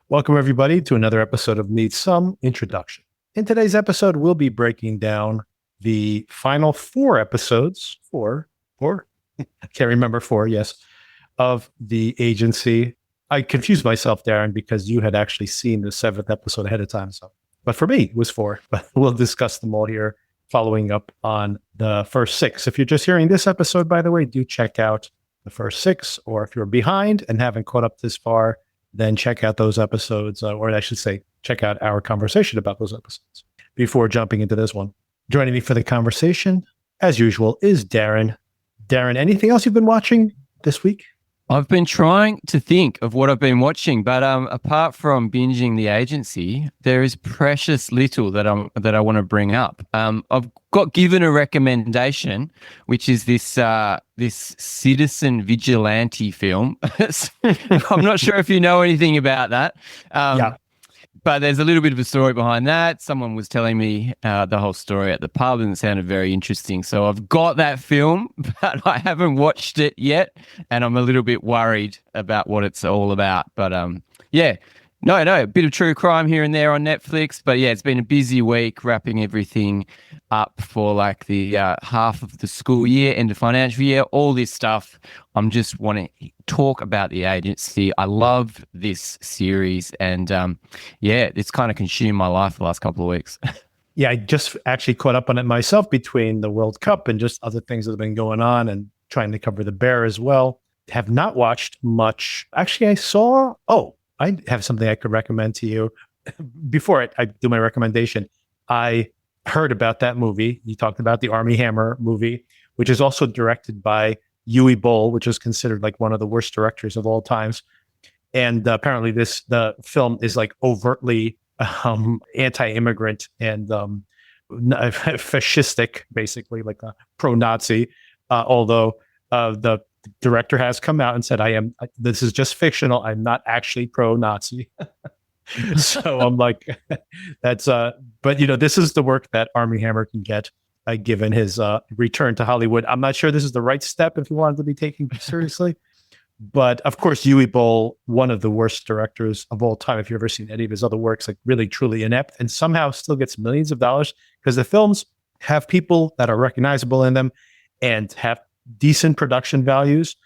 Welcome, everybody, to another episode of Need Some Introduction. In today's episode, we'll be breaking down the final four episodes, four, I can't remember four, yes, of the agency. I confused myself, Darren, because you had actually seen the seventh episode ahead of time. But for me, it was four. But we'll discuss them all here, following up on the first six. If you're just hearing this episode, by the way, do check out the first six. Or if you're behind and haven't caught up this far, then check out those episodes, or I should say, check out our conversation about those episodes before jumping into this one. Joining me for the conversation, as usual, is Darren. Darren, anything else you've been watching this week? I've been trying to think of what I've been watching, but apart from binging the agency, there is precious little that I want to bring up. I've got given a recommendation, which is this citizen vigilante film. I'm not sure if you know anything about that. Yeah. But there's a little bit of a story behind that. Someone was telling me the whole story at the pub and it sounded very interesting. So I've got that film, but I haven't watched it yet. And I'm a little bit worried about what it's all about. But No, a bit of true crime here and there on Netflix. But yeah, it's been a busy week wrapping everything up for like the half of the school year, end of financial year, all this stuff. I'm just want to talk about the agency. I love this series and it's kind of consumed my life the last couple of weeks. Yeah, I just actually caught up on it myself between the World Cup and just other things that have been going on and trying to cover the Bear as well. Have not watched much. Actually, I have something I could recommend to you. Before I do my recommendation, I heard about that movie. You talked about the Army Hammer movie, which is also directed by Uwe Boll, which is considered like one of the worst directors of all times. And apparently the film is like overtly anti-immigrant and fascistic, basically like a pro-Nazi, although the director has come out and said, this is just fictional. I'm not actually pro-Nazi. So I'm like, but this is the work that Armie Hammer can get given his return to Hollywood. I'm not sure this is the right step if you wanted to be taken seriously. But of course, Uwe Boll, one of the worst directors of all time, if you've ever seen any of his other works, like really, truly inept, and somehow still gets millions of dollars because the films have people that are recognizable in them and have decent production values.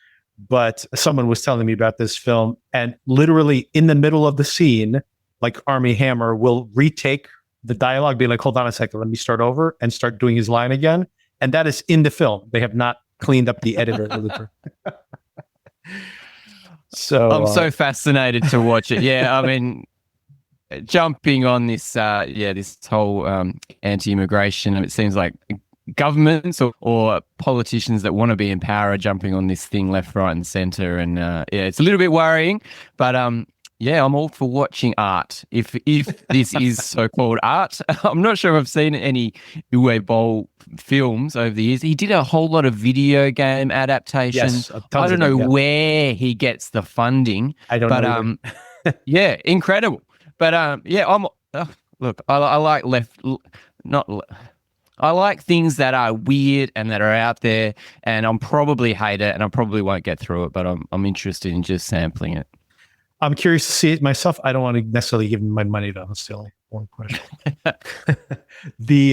But someone was telling me about this film, and literally in the middle of the scene, like Armie Hammer will retake the dialogue, be like, hold on a second, let me start over, and start doing his line again. And that is in the film. They have not cleaned up the editor. So I'm so fascinated to watch it. Yeah, I mean, jumping on this whole anti-immigration, it seems like governments or politicians that want to be in power are jumping on this thing left, right, and center. And it's a little bit worrying, but I'm all for watching art. If this is so-called art, I'm not sure if I've seen any Uwe Boll films over the years. He did a whole lot of video game adaptations. Yes, I don't know where he gets the funding. I don't know. Yeah, incredible. But look, I like I like things that are weird and that are out there, and I'm probably hate it, and I probably won't get through it, but I'm interested in just sampling it. I'm curious to see it myself. I don't want to necessarily give him my money, though. That's the only one question. The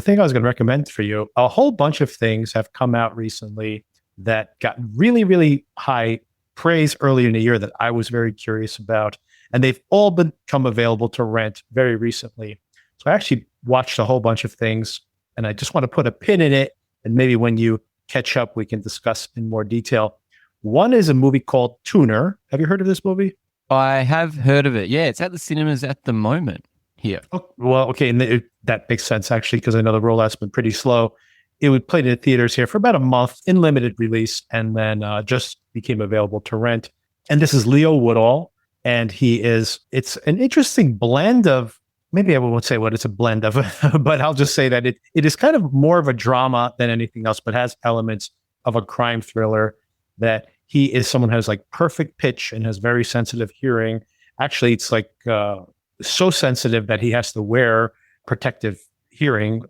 thing I was going to recommend for you, a whole bunch of things have come out recently that got really, really high praise earlier in the year that I was very curious about, and they've all become available to rent very recently. So I actually watched a whole bunch of things, and I just want to put a pin in it, and maybe when you catch up, we can discuss in more detail. One is a movie called Tuner. Have you heard of this movie? I have heard of it. Yeah, it's at the cinemas at the moment here. Oh, well, okay, and that makes sense, actually, because I know the rollout's been pretty slow. It would play in the theaters here for about a month in limited release, and then just became available to rent. And this is Leo Woodall, and it's an interesting blend of, maybe I won't say what it's a blend of, but I'll just say that it is kind of more of a drama than anything else, but has elements of a crime thriller. That he is someone who has like perfect pitch and has very sensitive hearing. Actually, it's like so sensitive that he has to wear protective hearing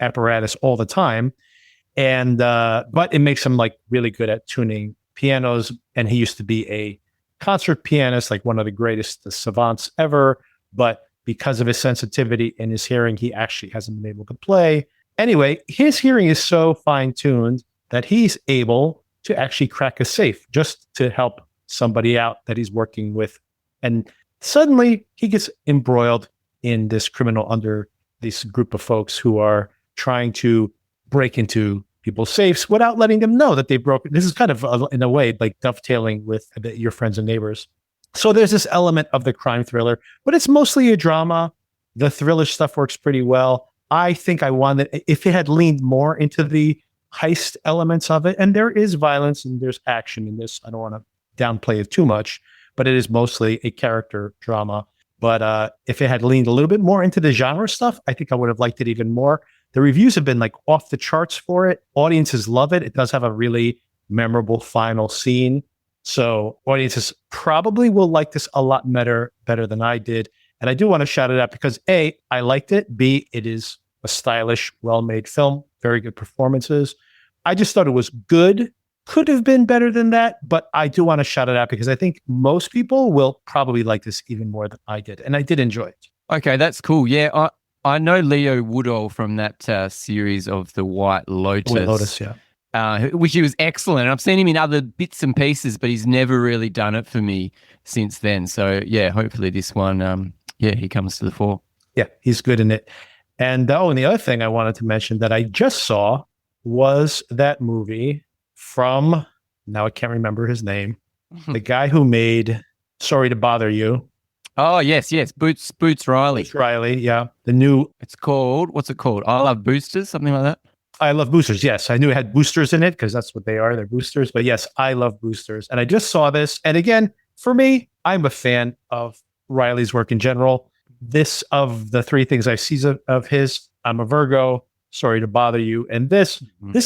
apparatus all the time. And but it makes him like really good at tuning pianos. And he used to be a concert pianist, like one of the greatest savants ever. But because of his sensitivity and his hearing, he actually hasn't been able to play. Anyway, his hearing is so fine-tuned that he's able to actually crack a safe just to help somebody out that he's working with. And suddenly he gets embroiled in this criminal under this group of folks who are trying to break into people's safes without letting them know that they've broken. This is kind of, in a way, like dovetailing with your friends and neighbors. So there's this element of the crime thriller, but it's mostly a drama. The thriller stuff works pretty well. I think I wanted, if it had leaned more into the heist elements of it, and there is violence and there's action in this. I don't want to downplay it too much, but it is mostly a character drama. But if it had leaned a little bit more into the genre stuff, I think I would have liked it even more. The reviews have been like off the charts for it. Audiences love it. It does have a really memorable final scene. So audiences probably will like this a lot better than I did. And I do want to shout it out because A, I liked it. B, it is a stylish, well-made film. Very good performances. I just thought it was good. Could have been better than that, but I do want to shout it out because I think most people will probably like this even more than I did. And I did enjoy it. Okay, that's cool. Yeah, I know Leo Woodall from that series of The White Lotus. White Lotus, yeah. Which he was excellent. I've seen him in other bits and pieces, but he's never really done it for me since then. So, yeah, hopefully this one, he comes to the fore. Yeah, he's good in it. And and the other thing I wanted to mention that I just saw was that movie from, now I can't remember his name, the guy who made Sorry to Bother You. Oh, yes. Boots Riley. Boots Riley, yeah. The new... It's called, what's it called? I Love Boosters, something like that? I Love Boosters, yes. I knew it had boosters in it because that's what they are. They're boosters. But yes, I Love Boosters. And I just saw this. And again, for me, I'm a fan of Riley's work in general. This, of the three things I see of his, I'm a Virgo, Sorry to Bother You. And this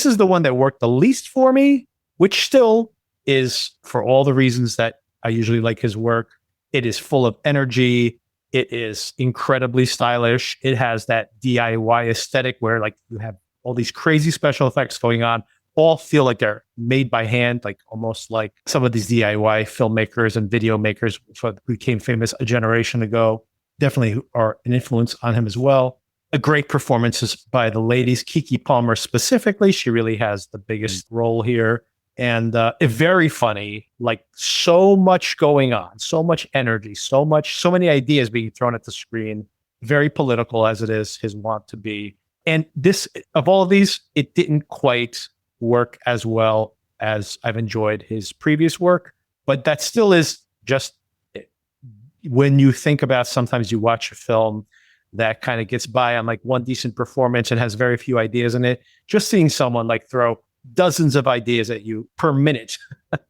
is the one that worked the least for me, which still is, for all the reasons that I usually like his work. It is full of energy. It is incredibly stylish. It has that DIY aesthetic where like you have all these crazy special effects going on, all feel like they're made by hand, like almost like some of these DIY filmmakers and video makers who became famous a generation ago. Definitely are an influence on him as well. A great performances by the ladies. Keke Palmer specifically, she really has the biggest role here. And very funny, like so much going on, so much energy, so many ideas being thrown at the screen. Very political as it is his wont to be. And this, of all of these, it didn't quite work as well as I've enjoyed his previous work. But that still is just, when you think about, sometimes you watch a film that kind of gets by on like one decent performance and has very few ideas in it. Just seeing someone like throw dozens of ideas at you per minute,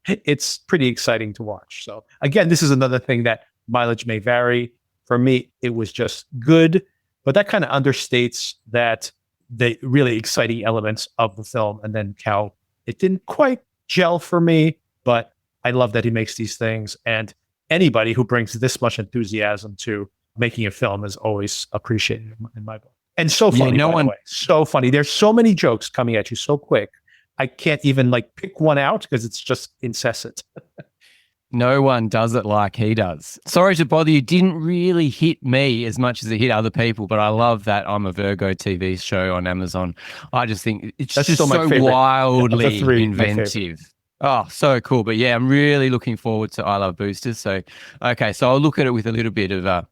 it's pretty exciting to watch. So again, this is another thing that mileage may vary. For me, it was just good. But that kind of understates that the really exciting elements of the film, and then how it didn't quite gel for me. But I love that he makes these things, and anybody who brings this much enthusiasm to making a film is always appreciated in my book. And so funny, by the way. So funny. There's so many jokes coming at you so quick. I can't even like pick one out because it's just incessant. No one does it like he does. Sorry to Bother You didn't really hit me as much as it hit other people, but I love that I'm a Virgo TV show on Amazon. I just think it's just so wildly inventive. Oh, so cool. But yeah, I'm really looking forward to I Love Boosters. So, okay, so I'll look at it with a little bit of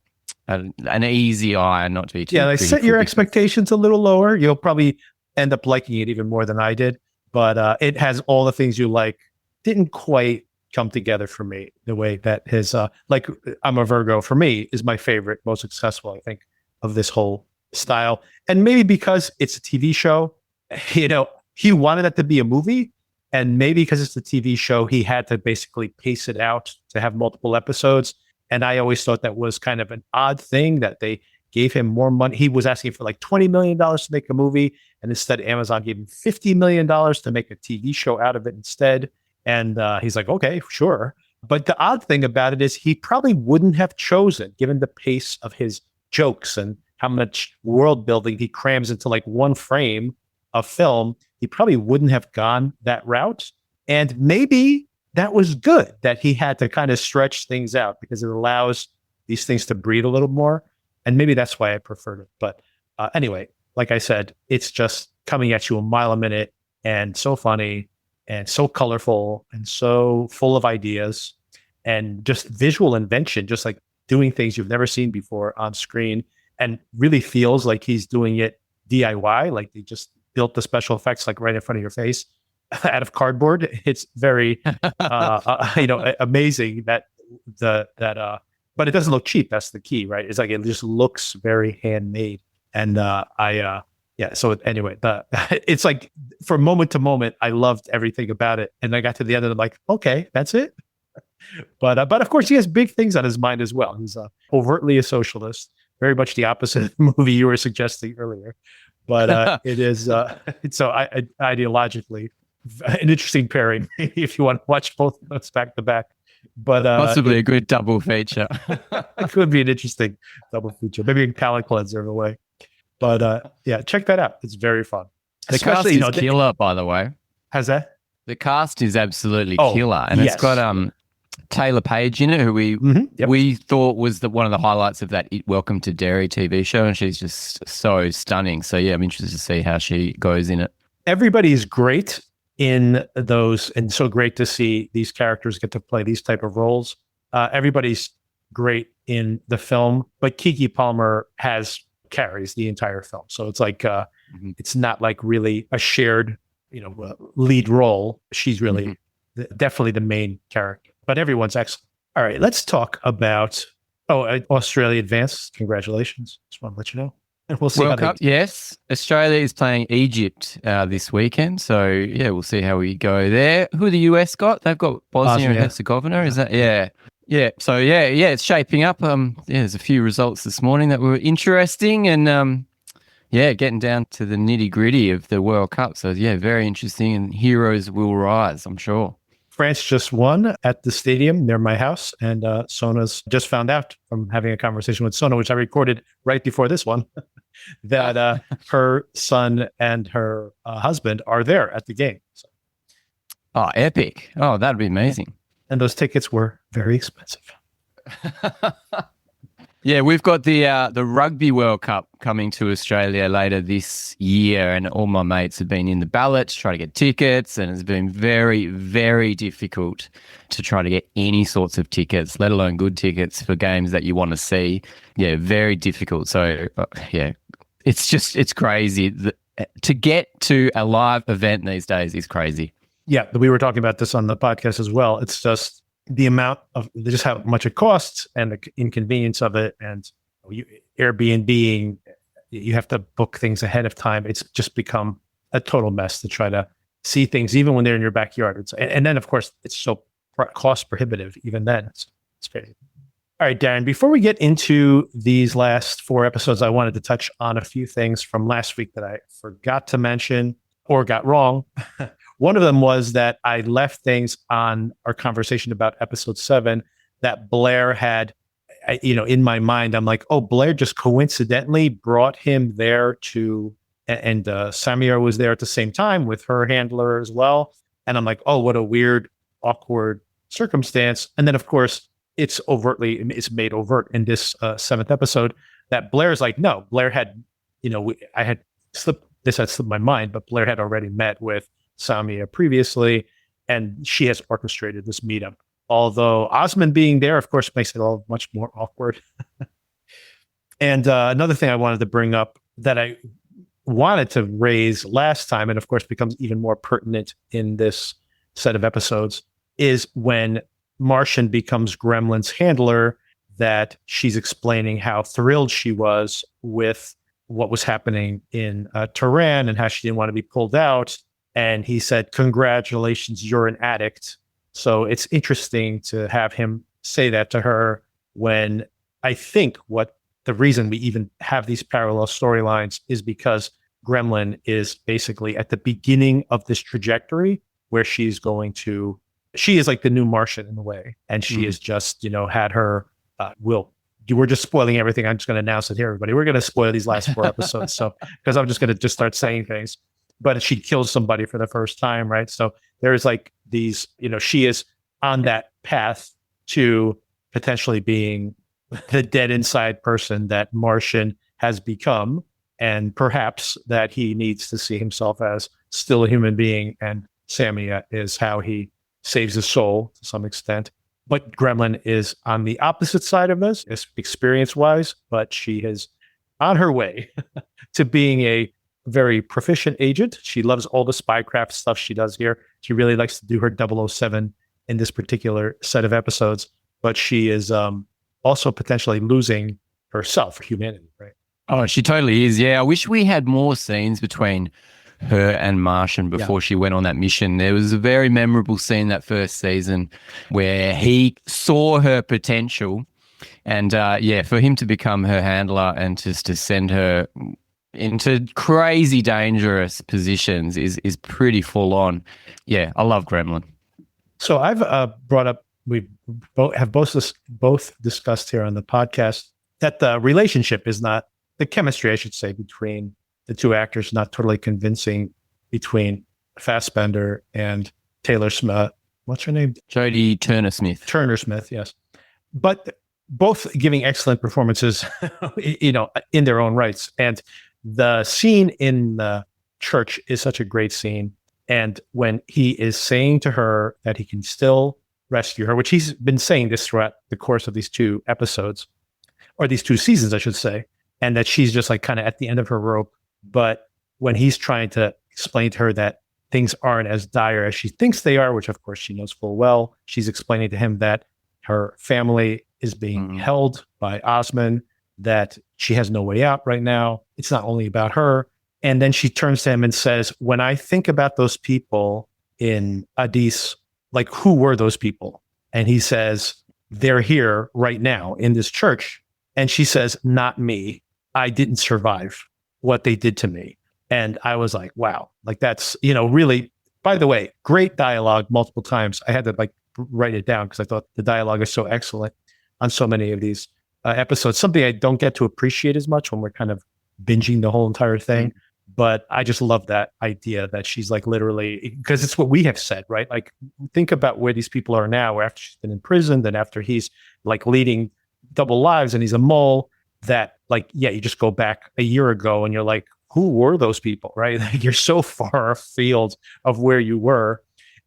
an easy eye and not to be too... Yeah, like set your expectations a little lower. You'll probably end up liking it even more than I did. But it has all the things you like. Didn't quite come together for me the way that his like I'm a Virgo for me is my favorite, most successful, I think, of this whole style. And maybe because it's a TV show, he wanted it to be a movie, and maybe because it's a TV show, he had to basically pace it out to have multiple episodes. And I always thought that was kind of an odd thing that they gave him more money. He was asking for like $20 million to make a movie, and instead Amazon gave him $50 million to make a TV show out of it instead. And he's like, okay, sure. But the odd thing about it is he probably wouldn't have chosen, given the pace of his jokes and how much world building he crams into like one frame of film, he probably wouldn't have gone that route. And maybe that was good that he had to kind of stretch things out because it allows these things to breathe a little more. And maybe that's why I preferred it. But anyway, like I said, it's just coming at you a mile a minute and so funny and so colorful and so full of ideas and just visual invention, just like doing things you've never seen before on screen, and really feels like he's doing it DIY, like they just built the special effects like right in front of your face out of cardboard. It's very, amazing that but it doesn't look cheap. That's the key, right? It's like, it just looks very handmade. And so anyway, it's like from moment to moment, I loved everything about it. And I got to the end and I'm like, okay, that's it. But of course he has big things on his mind as well. He's overtly a socialist, very much the opposite of the movie you were suggesting earlier. But it is, so ideologically an interesting pairing if you want to watch both of those back to back. But possibly a good double feature. It could be an interesting double feature, maybe a palate cleanser in a way. But check that out. It's very fun. The cast is killer, by the way. How's that? The cast is absolutely killer, and it's got Taylor Page in it, who we thought was one of the highlights of that Welcome to Derry TV show, and she's just so stunning. So yeah, I'm interested to see how she goes in it. Everybody's great in those, and so great to see these characters get to play these type of roles. Everybody's great in the film, but Keke Palmer carries the entire film. So it's like it's not like really a shared, lead role. She's really definitely the main character, but everyone's excellent. All right, let's talk about Australia advanced. Congratulations. Just want to let you know. And we'll see. World Cup, yes. Australia is playing Egypt this weekend. So, yeah, we'll see how we go there. Who the US got? They've got Bosnia and Herzegovina. Is that? Yeah. Yeah. So, yeah, it's shaping up. There's a few results this morning that were interesting and, getting down to the nitty gritty of the World Cup. So, yeah, very interesting, and heroes will rise, I'm sure. France just won at the stadium near my house, and Sona's just found out from having a conversation with Sona, which I recorded right before this one, that her son and her husband are there at the game. So. Oh, epic. Oh, that'd be amazing. And those tickets were very expensive. Yeah, we've got the Rugby World Cup coming to Australia later this year, and all my mates have been in the ballot to try to get tickets, and it's been very, very difficult to try to get any sorts of tickets, let alone good tickets for games that you want to see. Yeah, very difficult. So, it's crazy. To get to a live event these days is crazy. Yeah, we were talking about this on the podcast as well. It's just the amount of just how much it costs and the inconvenience of it, and Airbnb, you have to book things ahead of time. It's just become a total mess to try to see things, even when they're in your backyard. And then, of course, it's so cost prohibitive. Even then, it's crazy. All right, Darren, before we get into these last 4 episodes, I wanted to touch on a few things from last week that I forgot to mention or got wrong. One of them was that I left things on our conversation about episode 7 that Blair had, in my mind, I'm like, oh, Blair just coincidentally brought him there and Samia was there at the same time with her handler as well. And I'm like, oh, what a weird, awkward circumstance. And then, of course, it's made overt in this 7th episode that Blair's like, no, Blair had, this had slipped my mind, but Blair had already met with Samia previously, and she has orchestrated this meetup. Although Osman being there, of course, makes it all much more awkward. And another thing I wanted to bring up that I wanted to raise last time, and of course becomes even more pertinent in this set of episodes, is when Martian becomes Gremlin's handler, that she's explaining how thrilled she was with what was happening in Tehran and how she didn't want to be pulled out. And he said, congratulations, you're an addict. So it's interesting to have him say that to her when I think the reason we even have these parallel storylines is because Gremlin is basically at the beginning of this trajectory where she is like the new Martian in a way. And she has just, had her, we're just spoiling everything. I'm just going to announce it here, everybody. We're going to spoil these last 4 episodes. So, because I'm just going to just start saying things. But she kills somebody for the first time, right? So there's like these, she is on that path to potentially being the dead inside person that Martian has become, and perhaps that he needs to see himself as still a human being, and Samia is how he saves his soul to some extent. But Gremlin is on the opposite side of this, experience-wise, but she is on her way to being a very proficient agent. She loves all the spycraft stuff she does here. She really likes to do her 007 in this particular set of episodes, but she is also potentially losing herself, humanity, right? Oh, she totally is. Yeah, I wish we had more scenes between her and Martian before she went on that mission. There was a very memorable scene that first season where he saw her potential, and for him to become her handler and just to send her into crazy dangerous positions is pretty full on. Yeah, I love Gremlin. So I've brought up, we have both discussed here on the podcast that the relationship is not, the chemistry, I should say, between the two actors, not totally convincing between Fassbender and Taylor Smith. What's her name? Jodie Turner-Smith. Turner-Smith, yes. But both giving excellent performances, in their own rights. And the scene in the church is such a great scene. And when he is saying to her that he can still rescue her, which he's been saying this throughout the course of these two episodes, or these two seasons, I should say, and that she's just like kind of at the end of her rope. But when he's trying to explain to her that things aren't as dire as she thinks they are, which of course she knows full well, she's explaining to him that her family is being held by Osman, that she has no way out right now. It's not only about her. And then she turns to him and says, when I think about those people in Addis, like, who were those people? And he says, they're here right now in this church. And she says, not me. I didn't survive what they did to me. And I was like, wow, like that's, really, by the way, great dialogue multiple times. I had to write it down because I thought the dialogue is so excellent on so many of these episodes. Something I don't get to appreciate as much when we're kind of binging the whole entire thing. But I just love that idea that she's like literally, because it's what we have said, right? Like, think about where these people are now, after she's been imprisoned and after he's like leading double lives and he's a mole, that like, yeah, you just go back a year ago and you're like, who were those people, right? You're so far afield of where you were.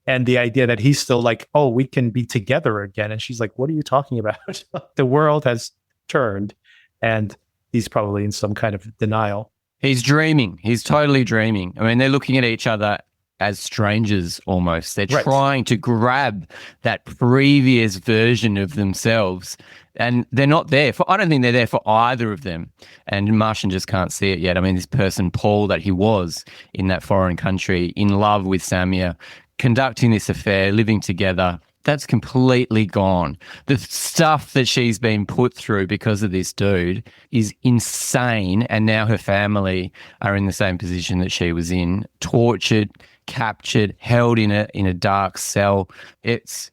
And the idea that he's still like, oh, we can be together again. And she's like, what are you talking about? The world has turned, and he's probably in some kind of denial. He's dreaming. He's totally dreaming. I mean, they're looking at each other as strangers almost. They're trying to grab that previous version of themselves, and they're not there for, I don't think they're there for either of them. And Martian just can't see it yet. I mean, this person, Paul, that he was in that foreign country, in love with Samia, conducting this affair, living together, that's completely gone. The stuff that she's been put through because of this dude is insane. And now her family are in the same position that she was in, tortured, captured, held in a dark cell. It's,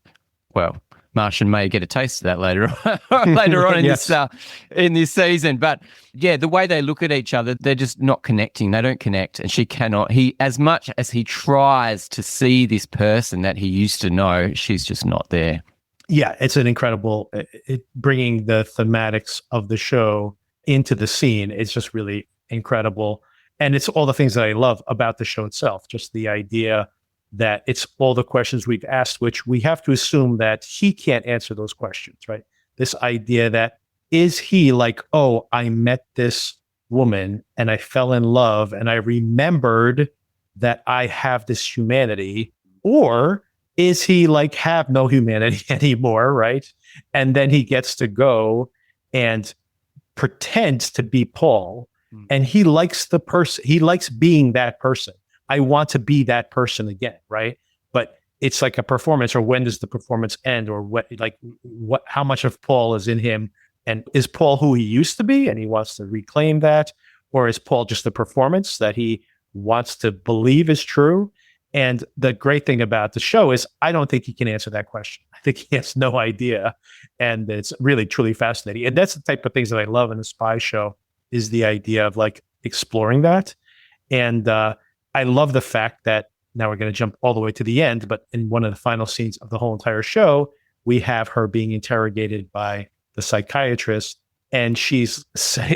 well, Martian may get a taste of that later on in yes. In this season. But yeah, the way they look at each other, they're just not connecting. They don't connect, and she cannot. He, as much as he tries to see this person that he used to know, she's just not there. Yeah, it's an incredible, bringing the thematics of the show into the scene. It's just really incredible. And it's all the things that I love about the show itself. Just the idea that it's all the questions we've asked, which we have to assume that he can't answer those questions, right? This idea that, is he like, oh, I met this woman and I fell in love and I remembered that I have this humanity, or is he like have no humanity anymore, right? And then he gets to go and pretends to be Paul, and he likes the person, he likes being that person. I want to be that person again, right? But it's like a performance, or when does the performance end, or what, how much of Paul is in him, and is Paul who he used to be and he wants to reclaim that, or is Paul just a performance that he wants to believe is true? And the great thing about the show is I don't think he can answer that question. I think he has no idea, and it's really truly fascinating. And that's the type of things that I love in a spy show, is the idea of like exploring that. And I love the fact that now we're going to jump all the way to the end, but in one of the final scenes of the whole entire show, we have her being interrogated by the psychiatrist, and she's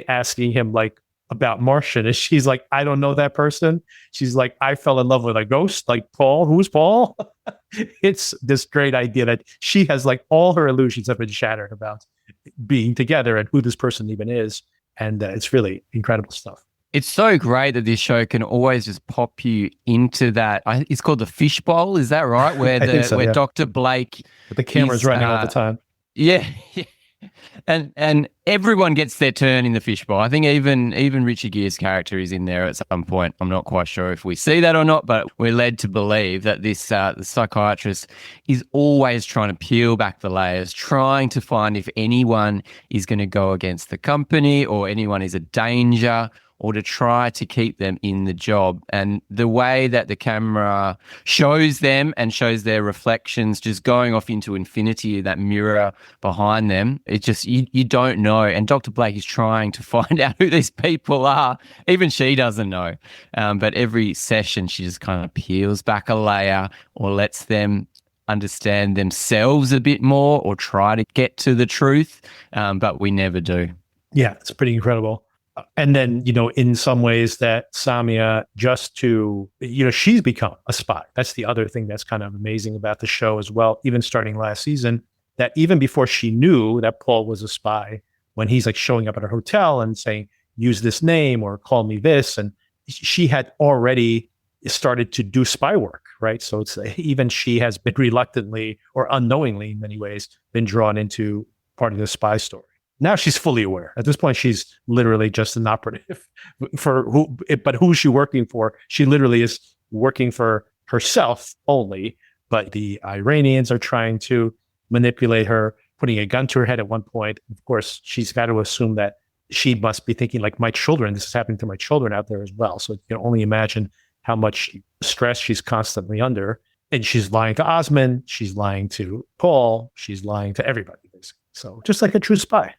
asking him like about Martian, and she's like, I don't know that person. She's like, I fell in love with a ghost, like Paul. Who's Paul? It's this great idea that she has like all her illusions have been shattered about being together and who this person even is. And it's really incredible stuff. It's so great that this show can always just pop you into that. It's called the Fishbowl, is that right? Where Yeah. Dr. Blake, But the camera's running all the time. Yeah, and everyone gets their turn in the fishbowl. I think even Richard Gere's character is in there at some point. I'm not quite sure if we see that or not, but we're led to believe that this the psychiatrist is always trying to peel back the layers, trying to find if anyone is going to go against the company or anyone is a danger, or to try to keep them in the job. And the way that the camera shows them and shows their reflections just going off into infinity, that mirror behind them, it just, you don't know. And Dr. Blake is trying to find out who these people are. Even she doesn't know. But every session, she just kind of peels back a layer or lets them understand themselves a bit more or try to get to the truth. But we never do. Yeah, it's pretty incredible. And then, in some ways that Samia, just to, she's become a spy. That's the other thing that's kind of amazing about the show as well, even starting last season, that even before she knew that Paul was a spy, when he's like showing up at her hotel and saying, use this name or call me this, and she had already started to do spy work, right? So it's even she has been reluctantly or unknowingly in many ways been drawn into part of the spy story. Now she's fully aware. At this point, she's literally just an operative for who's she working for? She literally is working for herself only, but the Iranians are trying to manipulate her, putting a gun to her head at one point. Of course, she's got to assume that she must be thinking like, my children, this is happening to my children out there as well. So you can only imagine how much stress she's constantly under. And she's lying to Osmond, she's lying to Paul, she's lying to everybody, basically. So just like a true spy.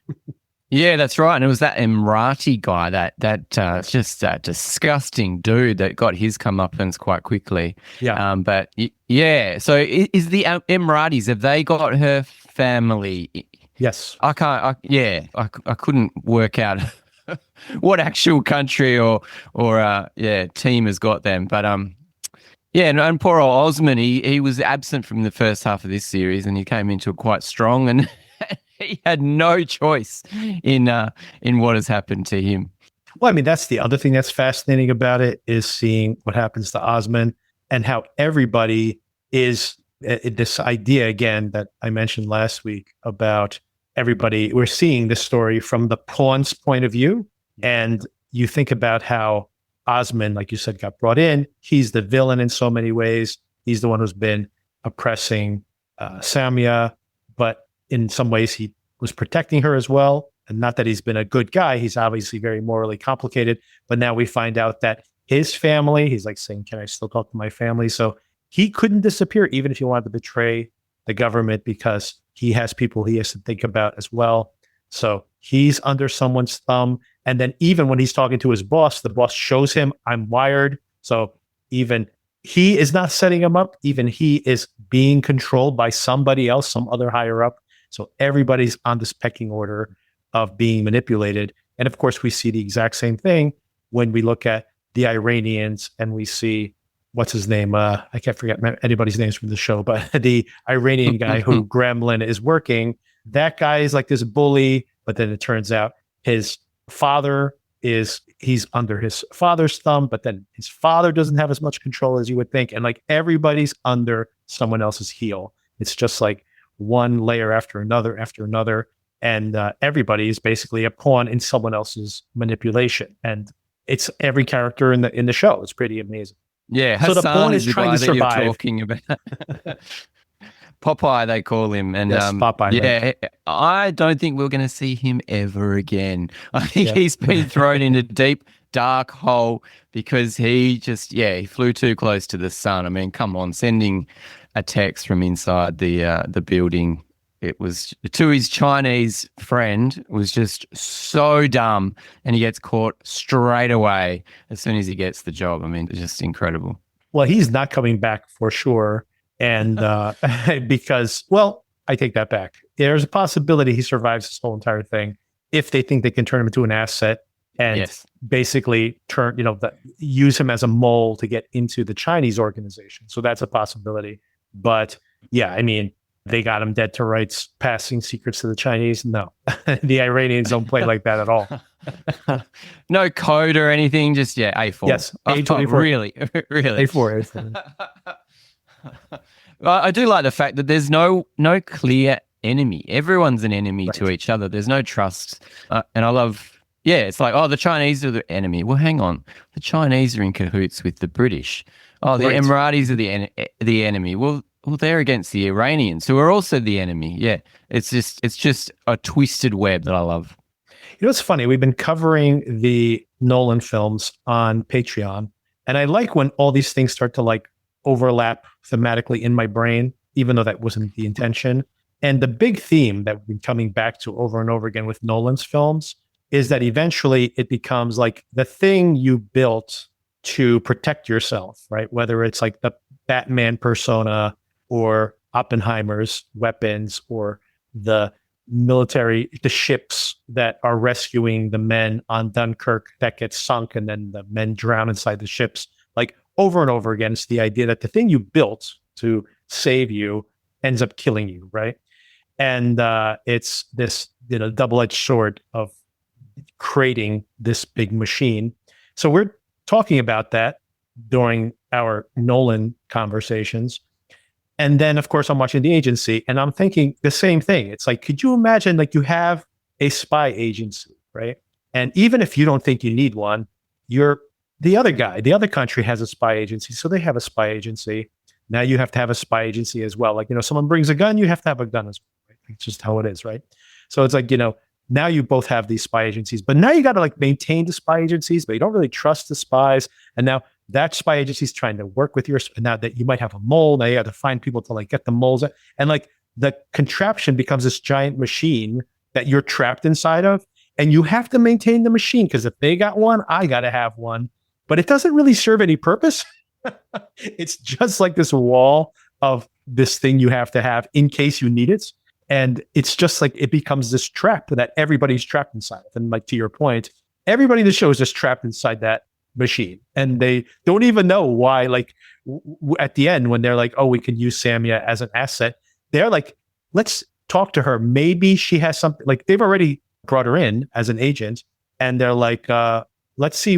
Yeah, that's right. And it was that Emirati guy, that just that disgusting dude that got his comeuppance quite quickly. Yeah. But yeah, so is the Emiratis, have they got her family? Yes. I couldn't work out what actual country or team has got them. But yeah, and poor old Osmond, he was absent from the first half of this series, and he came into it quite strong, and he had no choice in what has happened to him. Well, I mean, that's the other thing that's fascinating about it, is seeing what happens to Osmond and how everybody is this idea again that I mentioned last week about everybody. We're seeing this story from the pawn's point of view, and you think about how Osmond, like you said, got brought in. He's the villain in so many ways. He's the one who's been oppressing Samia, but in some ways he was protecting her as well. And not that he's been a good guy. He's obviously very morally complicated. But now we find out that his family, he's like saying, can I still talk to my family? So he couldn't disappear even if he wanted to betray the government, because he has people he has to think about as well. So he's under someone's thumb. And then even when he's talking to his boss, the boss shows him, I'm wired. So even he is not setting him up. Even he is being controlled by somebody else, some other higher up. So everybody's on this pecking order of being manipulated. And of course, we see the exact same thing when we look at the Iranians and we see, what's his name? I can't forget anybody's names from the show, but the Iranian guy who Gremlin is working, that guy is like this bully, but then it turns out his father he's under his father's thumb, but then his father doesn't have as much control as you would think. And like everybody's under someone else's heel. It's just like one layer after another. And everybody is basically a pawn in someone else's manipulation. And it's every character in the show. It's pretty amazing. Yeah. Hassan so the pawn is trying to survive. You're talking about. Popeye, they call him. And yes, Popeye. Yeah, I don't think we're going to see him ever again. I think he's been thrown in a deep, dark hole because he flew too close to the sun. I mean, come on, sending a text from inside the building, it was to his Chinese friend, was just so dumb, and he gets caught straight away as soon as he gets the job. I mean, it's just incredible. Well, he's not coming back for sure. And because, well, I take that back. There's a possibility he survives this whole entire thing if they think they can turn him into an asset and Yes. basically use him as a mole to get into the Chinese organization. So that's a possibility. But yeah, I mean, they got him dead to rights, passing secrets to the Chinese. No, the Iranians don't play like that at all. No code or anything, just A4. Yes, A24. Really, really. A4. Well, I do like the fact that there's no clear enemy. Everyone's an enemy to each other. There's no trust, and I love. Yeah, it's like, oh, the Chinese are the enemy. Well, hang on, the Chinese are in cahoots with the British. Oh, the Emiratis are the enemy. Well, they're against the Iranians, who are also the enemy. Yeah, it's just a twisted web that I love. You know, it's funny. We've been covering the Nolan films on Patreon, and I like when all these things start to like overlap thematically in my brain, even though that wasn't the intention. And the big theme that we've been coming back to over and over again with Nolan's films is that eventually it becomes like the thing you built to protect yourself, right? Whether it's like the Batman persona or Oppenheimer's weapons or the military, the ships that are rescuing the men on Dunkirk that get sunk and then the men drown inside the ships. Like over and over again, it's the idea that the thing you built to save you ends up killing you, right? And it's this double-edged sword of creating this big machine. So we're talking about that during our Nolan conversations. And then, of course, I'm watching The Agency and I'm thinking the same thing. It's like, could you imagine like you have a spy agency, right? And even if you don't think you need one, you're the other guy, the other country has a spy agency. So they have a spy agency. Now you have to have a spy agency as well. Like, someone brings a gun, you have to have a gun as well. Right? It's just how it is, right? So it's like, now you both have these spy agencies, but now you got to like maintain the spy agencies, but you don't really trust the spies. And now that spy agency is trying to work with yours. And now that you might have a mole, now you have to find people to like get the moles. And like the contraption becomes this giant machine that you're trapped inside of. And you have to maintain the machine because if they got one, I got to have one. But it doesn't really serve any purpose. It's just like this wall of this thing you have to have in case you need it. And it's just like it becomes this trap that everybody's trapped inside of. And like to your point, everybody in the show is just trapped inside that machine. And they don't even know why, like at the end when they're like, oh, we can use Samia as an asset. They're like, let's talk to her. Maybe she has something, like they've already brought her in as an agent. And they're like, let's see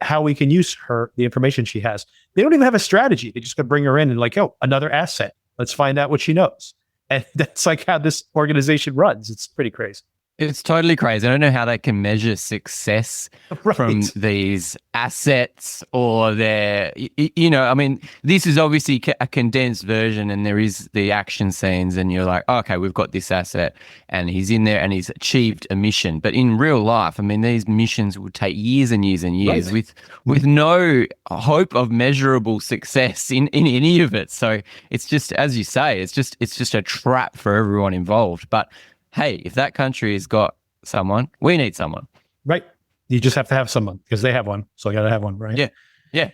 how we can use her, the information she has. They don't even have a strategy. They just could bring her in and like, oh, another asset. Let's find out what she knows. And that's like how this organization runs. It's pretty crazy. It's totally crazy. I don't know how they can measure success from these assets or their, I mean, this is obviously a condensed version and there is the action scenes and you're like, oh, okay, we've got this asset and he's in there and he's achieved a mission. But in real life, I mean, these missions would take years and years and years with no hope of measurable success in any of it. So it's just, as you say, it's just a trap for everyone involved. But hey, if that country has got someone, we need someone. Right. You just have to have someone because they have one. So you got to have one, right? Yeah. Yeah.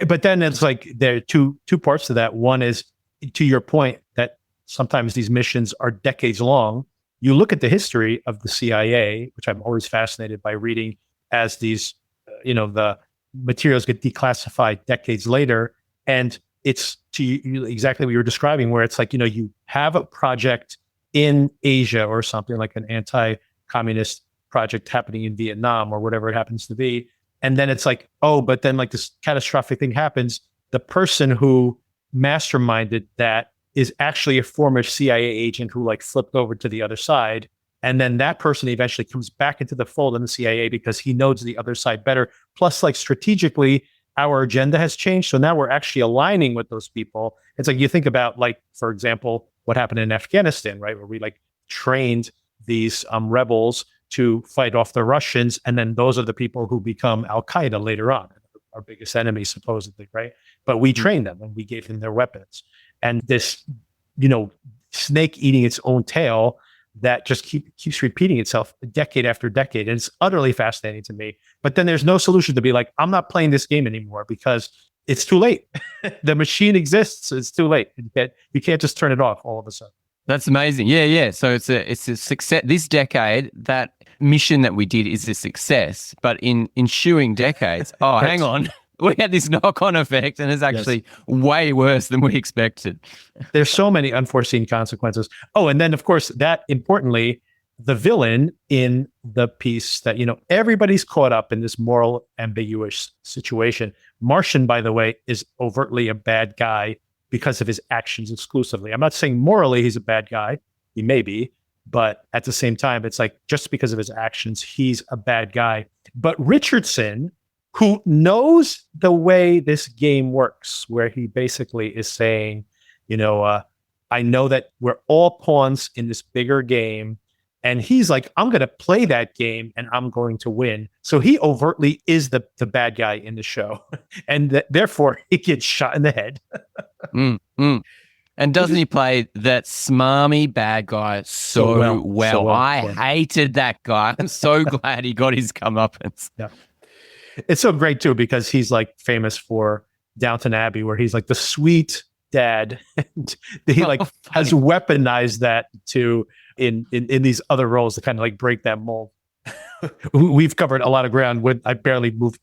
But then it's like there are two parts to that. One is, to your point, that sometimes these missions are decades long. You look at the history of the CIA, which I'm always fascinated by reading as these, the materials get declassified decades later. And it's exactly what you were describing, where it's like, you have a project in Asia or something like an anti-communist project happening in Vietnam or whatever it happens to be. And then it's like, oh, but then like this catastrophic thing happens. The person who masterminded that is actually a former CIA agent who like flipped over to the other side. And then that person eventually comes back into the fold in the CIA because he knows the other side better. Plus, like strategically, our agenda has changed. So now we're actually aligning with those people. It's like you think about, like, for example, what happened in Afghanistan, right? Where we like trained these rebels to fight off the Russians. And then those are the people who become Al-Qaeda later on, our biggest enemy, supposedly, right? But we trained them and we gave them their weapons. And this, snake eating its own tail that just keeps repeating itself decade after decade. And it's utterly fascinating to me. But then there's no solution to be like, I'm not playing this game anymore because it's too late. The machine exists. It's too late. You can't just turn it off all of a sudden. That's amazing. Yeah, yeah. So it's a success. This decade, that mission that we did is a success. But in ensuing decades, hang on, we had this knock-on effect, and it's actually way worse than we expected. There's so many unforeseen consequences. Oh, and then of course that importantly, the villain in the piece that, everybody's caught up in this moral ambiguous situation. Martian, by the way, is overtly a bad guy because of his actions exclusively. I'm not saying morally he's a bad guy. He may be, but at the same time, it's like just because of his actions, he's a bad guy. But Richardson, who knows the way this game works, where he basically is saying, I know that we're all pawns in this bigger game. And he's like, I'm going to play that game and I'm going to win. So he overtly is the bad guy in the show. And therefore, he gets shot in the head. And doesn't he play that smarmy bad guy so well? I hated that guy. I'm so glad he got his comeuppance. Yeah. It's so great, too, because he's like famous for Downton Abbey, where he's like the sweet dad. And he has weaponized that to in these other roles to kind of like break that mold. We've covered a lot of ground. I barely moved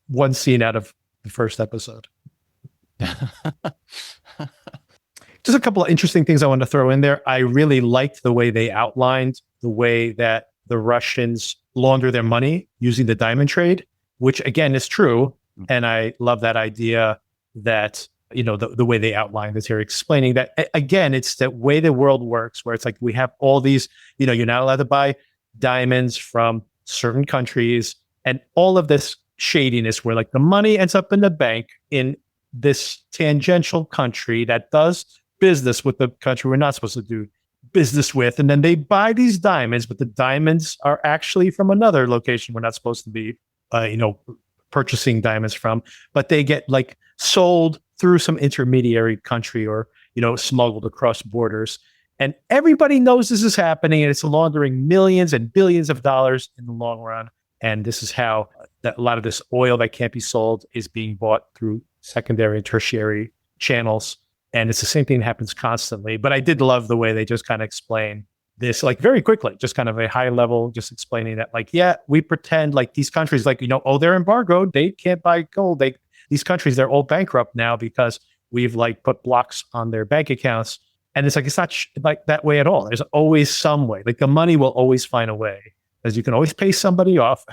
one scene out of the first episode. Just a couple of interesting things I want to throw in there. I really liked the way they outlined the way that the Russians launder their money using the diamond trade, which again is true. And I love that idea that, the way they outlined this here, explaining that, again, it's the way the world works, where it's like we have all these, you're not allowed to buy diamonds from certain countries and all of this shadiness where like the money ends up in the bank in this tangential country that does business with the country we're not supposed to do business with. And then they buy these diamonds, but the diamonds are actually from another location we're not supposed to be, purchasing diamonds from, but they get like sold through some intermediary country or, smuggled across borders. And everybody knows this is happening, and it's laundering millions and billions of dollars in the long run. And this is how a lot of this oil that can't be sold is being bought through secondary and tertiary channels. And it's the same thing that happens constantly. But I did love the way they just kind of explain this like very quickly, just kind of a high level, just explaining that like, yeah, we pretend like these countries like, they're embargoed. They can't buy gold. These countries, they're all bankrupt now because we've like put blocks on their bank accounts. And it's like, it's not like that way at all. There's always some way. Like the money will always find a way, because you can always pay somebody off.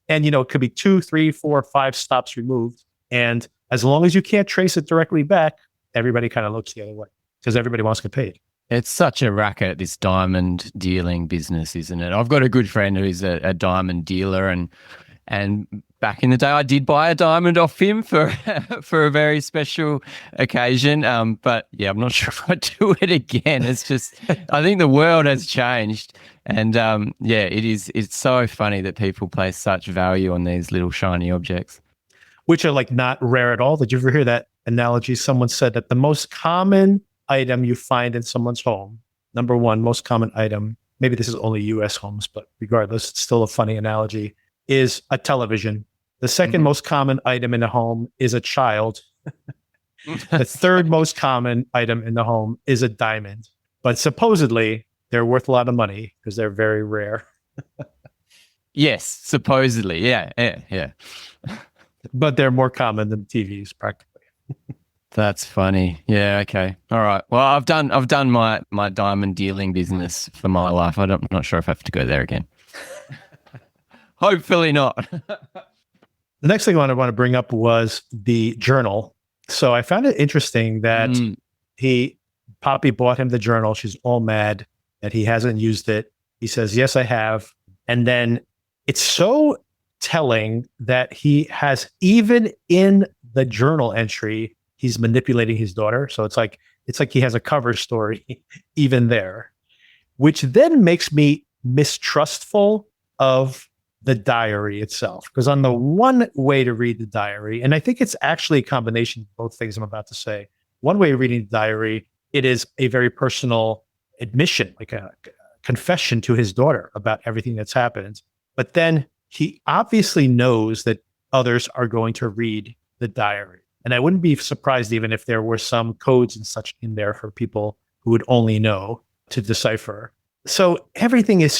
And, it could be 2, 3, 4, 5 stops removed. And as long as you can't trace it directly back, everybody kind of looks the other way because everybody wants to get paid. It's such a racket, this diamond dealing business, isn't it? I've got a good friend who's a diamond dealer, and back in the day, I did buy a diamond off him for a very special occasion. But yeah, I'm not sure if I'd do it again. It's just, I think the world has changed, and it's so funny that people place such value on these little shiny objects, which are like not rare at all. Did you ever hear that analogy? Someone said that the most common item you find in someone's home, number one, most common item, maybe this is only US homes, but regardless, it's still a funny analogy, is a television. The second most common item in the home is a child. The third most common item in the home is a diamond. But supposedly, they're worth a lot of money because they're very rare. Yes, supposedly. Yeah. But they're more common than TVs, practically. That's funny. Yeah. Okay. All right. Well, I've done my diamond dealing business for my life. I'm not sure if I have to go there again. Hopefully not. The next thing I want to bring up was the journal. So I found it interesting that Poppy bought him the journal. She's all mad that he hasn't used it. He says, yes, I have. And then it's so telling that he has, even in the journal entry, he's manipulating his daughter. So it's like he has a cover story even there, which then makes me mistrustful of the diary itself. Because on the one way to read the diary, and I think it's actually a combination of both things I'm about to say. One way of reading the diary, it is a very personal admission, like a confession to his daughter about everything that's happened. But then he obviously knows that others are going to read the diary. And I wouldn't be surprised even if there were some codes and such in there for people who would only know to decipher. So everything is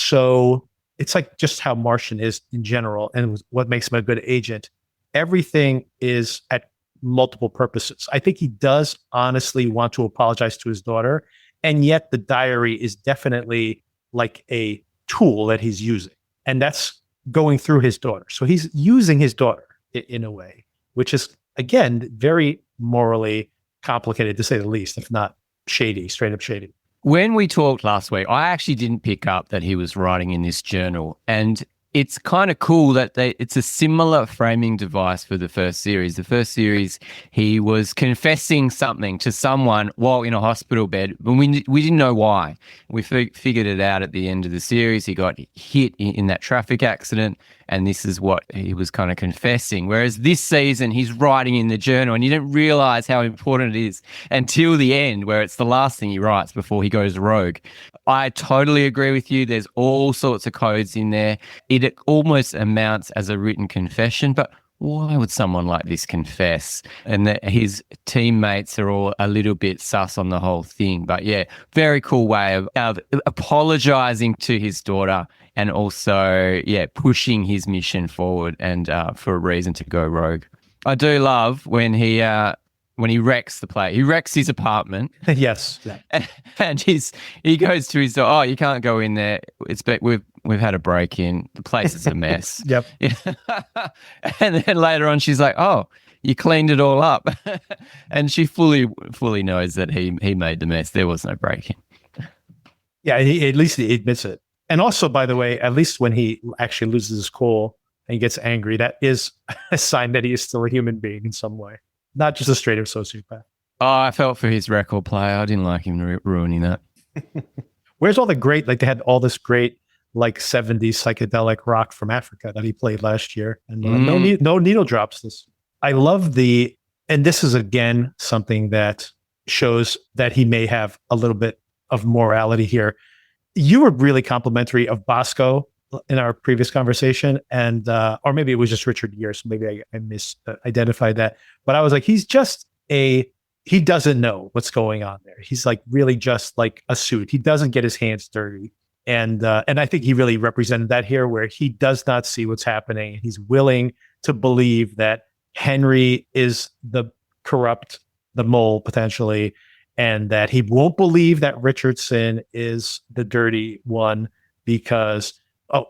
it's like just how Martian is in general and what makes him a good agent. Everything is at multiple purposes. I think he does honestly want to apologize to his daughter. And yet the diary is definitely like a tool that he's using. And that's going through his daughter. So he's using his daughter in a way, which is, again, very morally complicated to say the least, if not shady, straight up shady. When we talked last week, I actually didn't pick up that he was writing in this journal. And it's kind of cool that it's a similar framing device for the first series. The first series, he was confessing something to someone while in a hospital bed, but we didn't know why. We figured it out at the end of the series. He got hit in that traffic accident, and this is what he was kind of confessing. Whereas this season, he's writing in the journal, and you didn't realize how important it is until the end, where it's the last thing he writes before he goes rogue. I totally agree with you. There's all sorts of codes in there. It almost amounts as a written confession, but why would someone like this confess? And that his teammates are all a little bit sus on the whole thing. But yeah, very cool way of apologizing to his daughter and also, pushing his mission forward and for a reason to go rogue. I do love when he wrecks the place. He wrecks his apartment. Yes. And he goes to his door. Oh, you can't go in there. We've had a break in. The place is a mess. Yep. And then later on, she's like, "Oh, you cleaned it all up," and she fully knows that he made the mess. There was no break in. Yeah, at least he admits it. And also, by the way, at least when he actually loses his cool and he gets angry, that is a sign that he is still a human being in some way, not just a straight up sociopath. Oh, I felt for his record player. I didn't like him ruining that. Where's all the great, like they had all this great, like 70s psychedelic rock from Africa that he played last year. And no needle drops this. I love and this is again, something that shows that he may have a little bit of morality here. You were really complimentary of Bosco in our previous conversation, and or maybe it was just Richard Gere, so maybe I misidentified that. But I was like, he doesn't know what's going on there. He's like really just like a suit. He doesn't get his hands dirty, and I think he really represented that here, where he does not see what's happening. He's willing to believe that Henry is the mole potentially, and that he won't believe that Richardson is the dirty one because,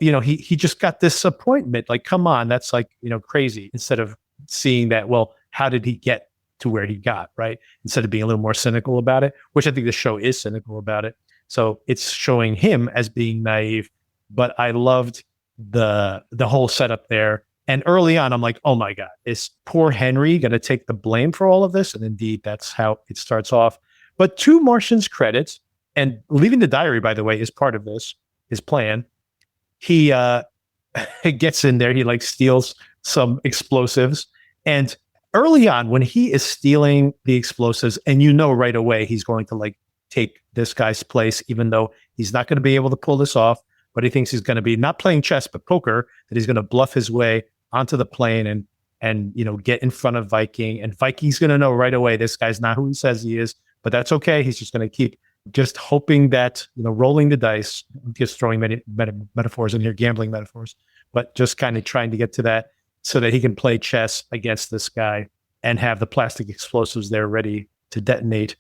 he just got this appointment. Like, come on, that's like, crazy. Instead of seeing that, well, how did he get to where he got, right? Instead of being a little more cynical about it, which I think the show is cynical about it. So it's showing him as being naive, but I loved the whole setup there. And early on, I'm like, oh my God, is poor Henry going to take the blame for all of this? And indeed, that's how it starts off. But to Martian's credit, and leaving the diary, by the way, is part of this, his plan. He gets in there, he like steals some explosives. And early on, when he is stealing the explosives, and right away he's going to like take this guy's place, even though he's not going to be able to pull this off, but he thinks he's going to be not playing chess, but poker, that he's going to bluff his way onto the plane and get in front of Viking. And Viking's going to know right away, this guy's not who he says he is, but that's okay. He's just going to keep just hoping that, rolling the dice, just throwing many metaphors in here, gambling metaphors, but just kind of trying to get to that so that he can play chess against this guy and have the plastic explosives there ready to detonate.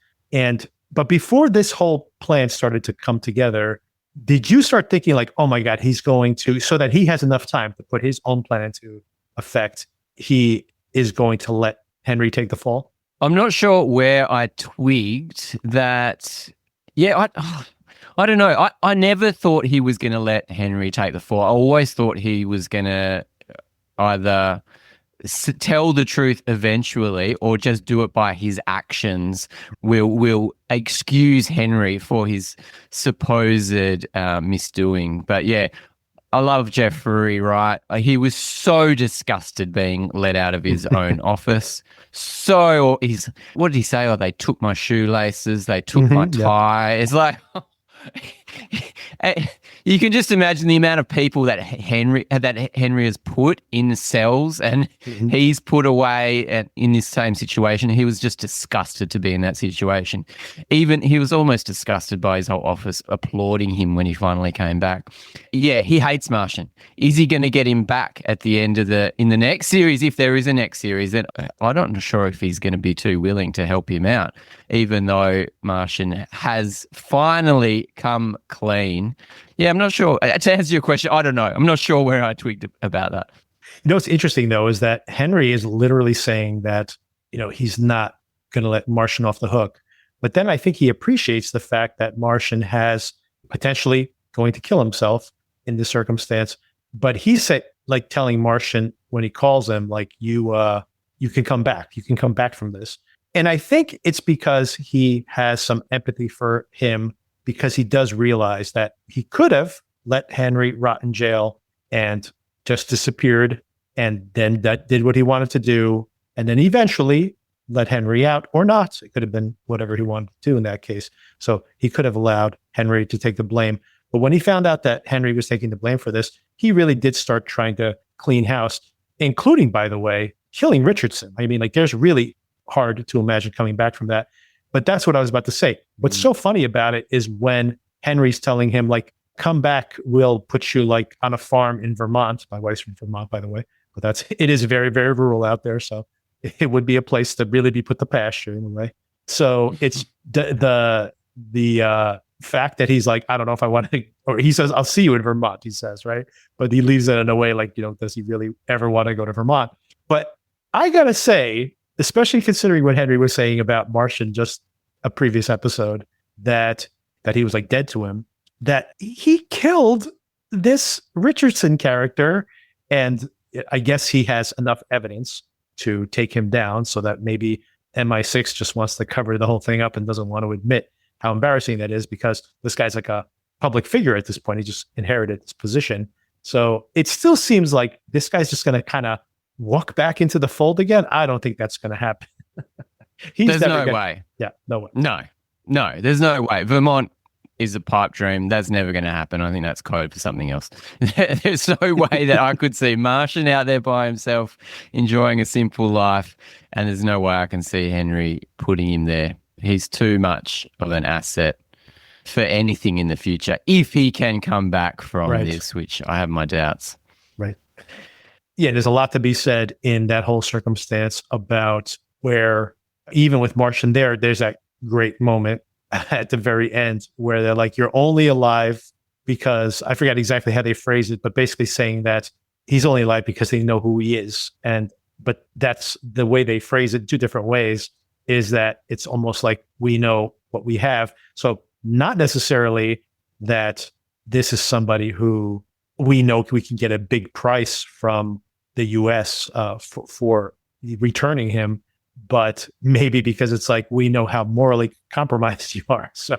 But before this whole plan started to come together, did you start thinking like, oh my God, he's going to, so that he has enough time to put his own plan into effect, he is going to let Henry take the fall? I'm not sure where I twigged that. Yeah, I don't know. I never thought he was going to let Henry take the fall. I always thought he was going to either tell the truth eventually or just do it by his actions. Will excuse Henry for his supposed misdoing. But yeah, I love Jeffrey, right? He was so disgusted being let out of his own office. So what did he say? Oh, they took my shoelaces, they took my tie. Yeah. It's like you can just imagine the amount of people that Henry has put in the cells, and he's put away in this same situation. He was just disgusted to be in that situation. Even he was almost disgusted by his whole office applauding him when he finally came back. Yeah, he hates Martian. Is he going to get him back at the end of in the next series? If there is a next series, then I'm not sure if he's going to be too willing to help him out, even though Martian has finally come clean. Yeah, I'm not sure. To answer your question, I don't know. I'm not sure where I tweaked about that. You know, what's interesting, though, is that Henry is literally saying that, he's not going to let Martian off the hook. But then I think he appreciates the fact that Martian has potentially going to kill himself in this circumstance. But he said, like, telling Martian when he calls him, like, you can come back. You can come back from this. And I think it's because he has some empathy for him, because he does realize that he could have let Henry rot in jail and just disappeared, and then that did what he wanted to do, and then eventually let Henry out, or not. It could have been whatever he wanted to do in that case. So he could have allowed Henry to take the blame. But when he found out that Henry was taking the blame for this, he really did start trying to clean house, including, by the way, killing Richardson. I mean, like, there's really hard to imagine coming back from that. But that's what I was about to say. What's so funny about it is when Henry's telling him, like, come back, we'll put you, like, on a farm in Vermont. My wife's from Vermont, by the way. But it is very, very rural out there. So it would be a place to really be put to pasture in a way. So it's the fact that he's like, I don't know if I want to, or he says, I'll see you in Vermont, he says, right? But he leaves it in a way like, does he really ever want to go to Vermont? But I got to say, especially considering what Henry was saying about Martian just a previous episode, that he was like dead to him, that he killed this Richardson character. And I guess he has enough evidence to take him down, so that maybe MI6 just wants to cover the whole thing up and doesn't want to admit how embarrassing that is, because this guy's like a public figure at this point. He just inherited this position. So it still seems like this guy's just going to kind of walk back into the fold again. I don't think that's going to happen. There's no way. Yeah, no way. No, there's no way. Vermont is a pipe dream. That's never going to happen. I think that's code for something else. There's no way that I could see Martian out there by himself enjoying a simple life, and there's no way I can see Henry putting him there. He's too much of an asset for anything in the future, if he can come back from this, which I have my doubts. Right. Yeah, there's a lot to be said in that whole circumstance about where, even with Martian there's that great moment at the very end where they're like, you're only alive because, I forget exactly how they phrase it, but basically saying that he's only alive because they know who he is. But that's the way they phrase it, two different ways, is that it's almost like we know what we have. So not necessarily that this is somebody who we know we can get a big price from the US for returning him, but maybe because it's like, we know how morally compromised you are, so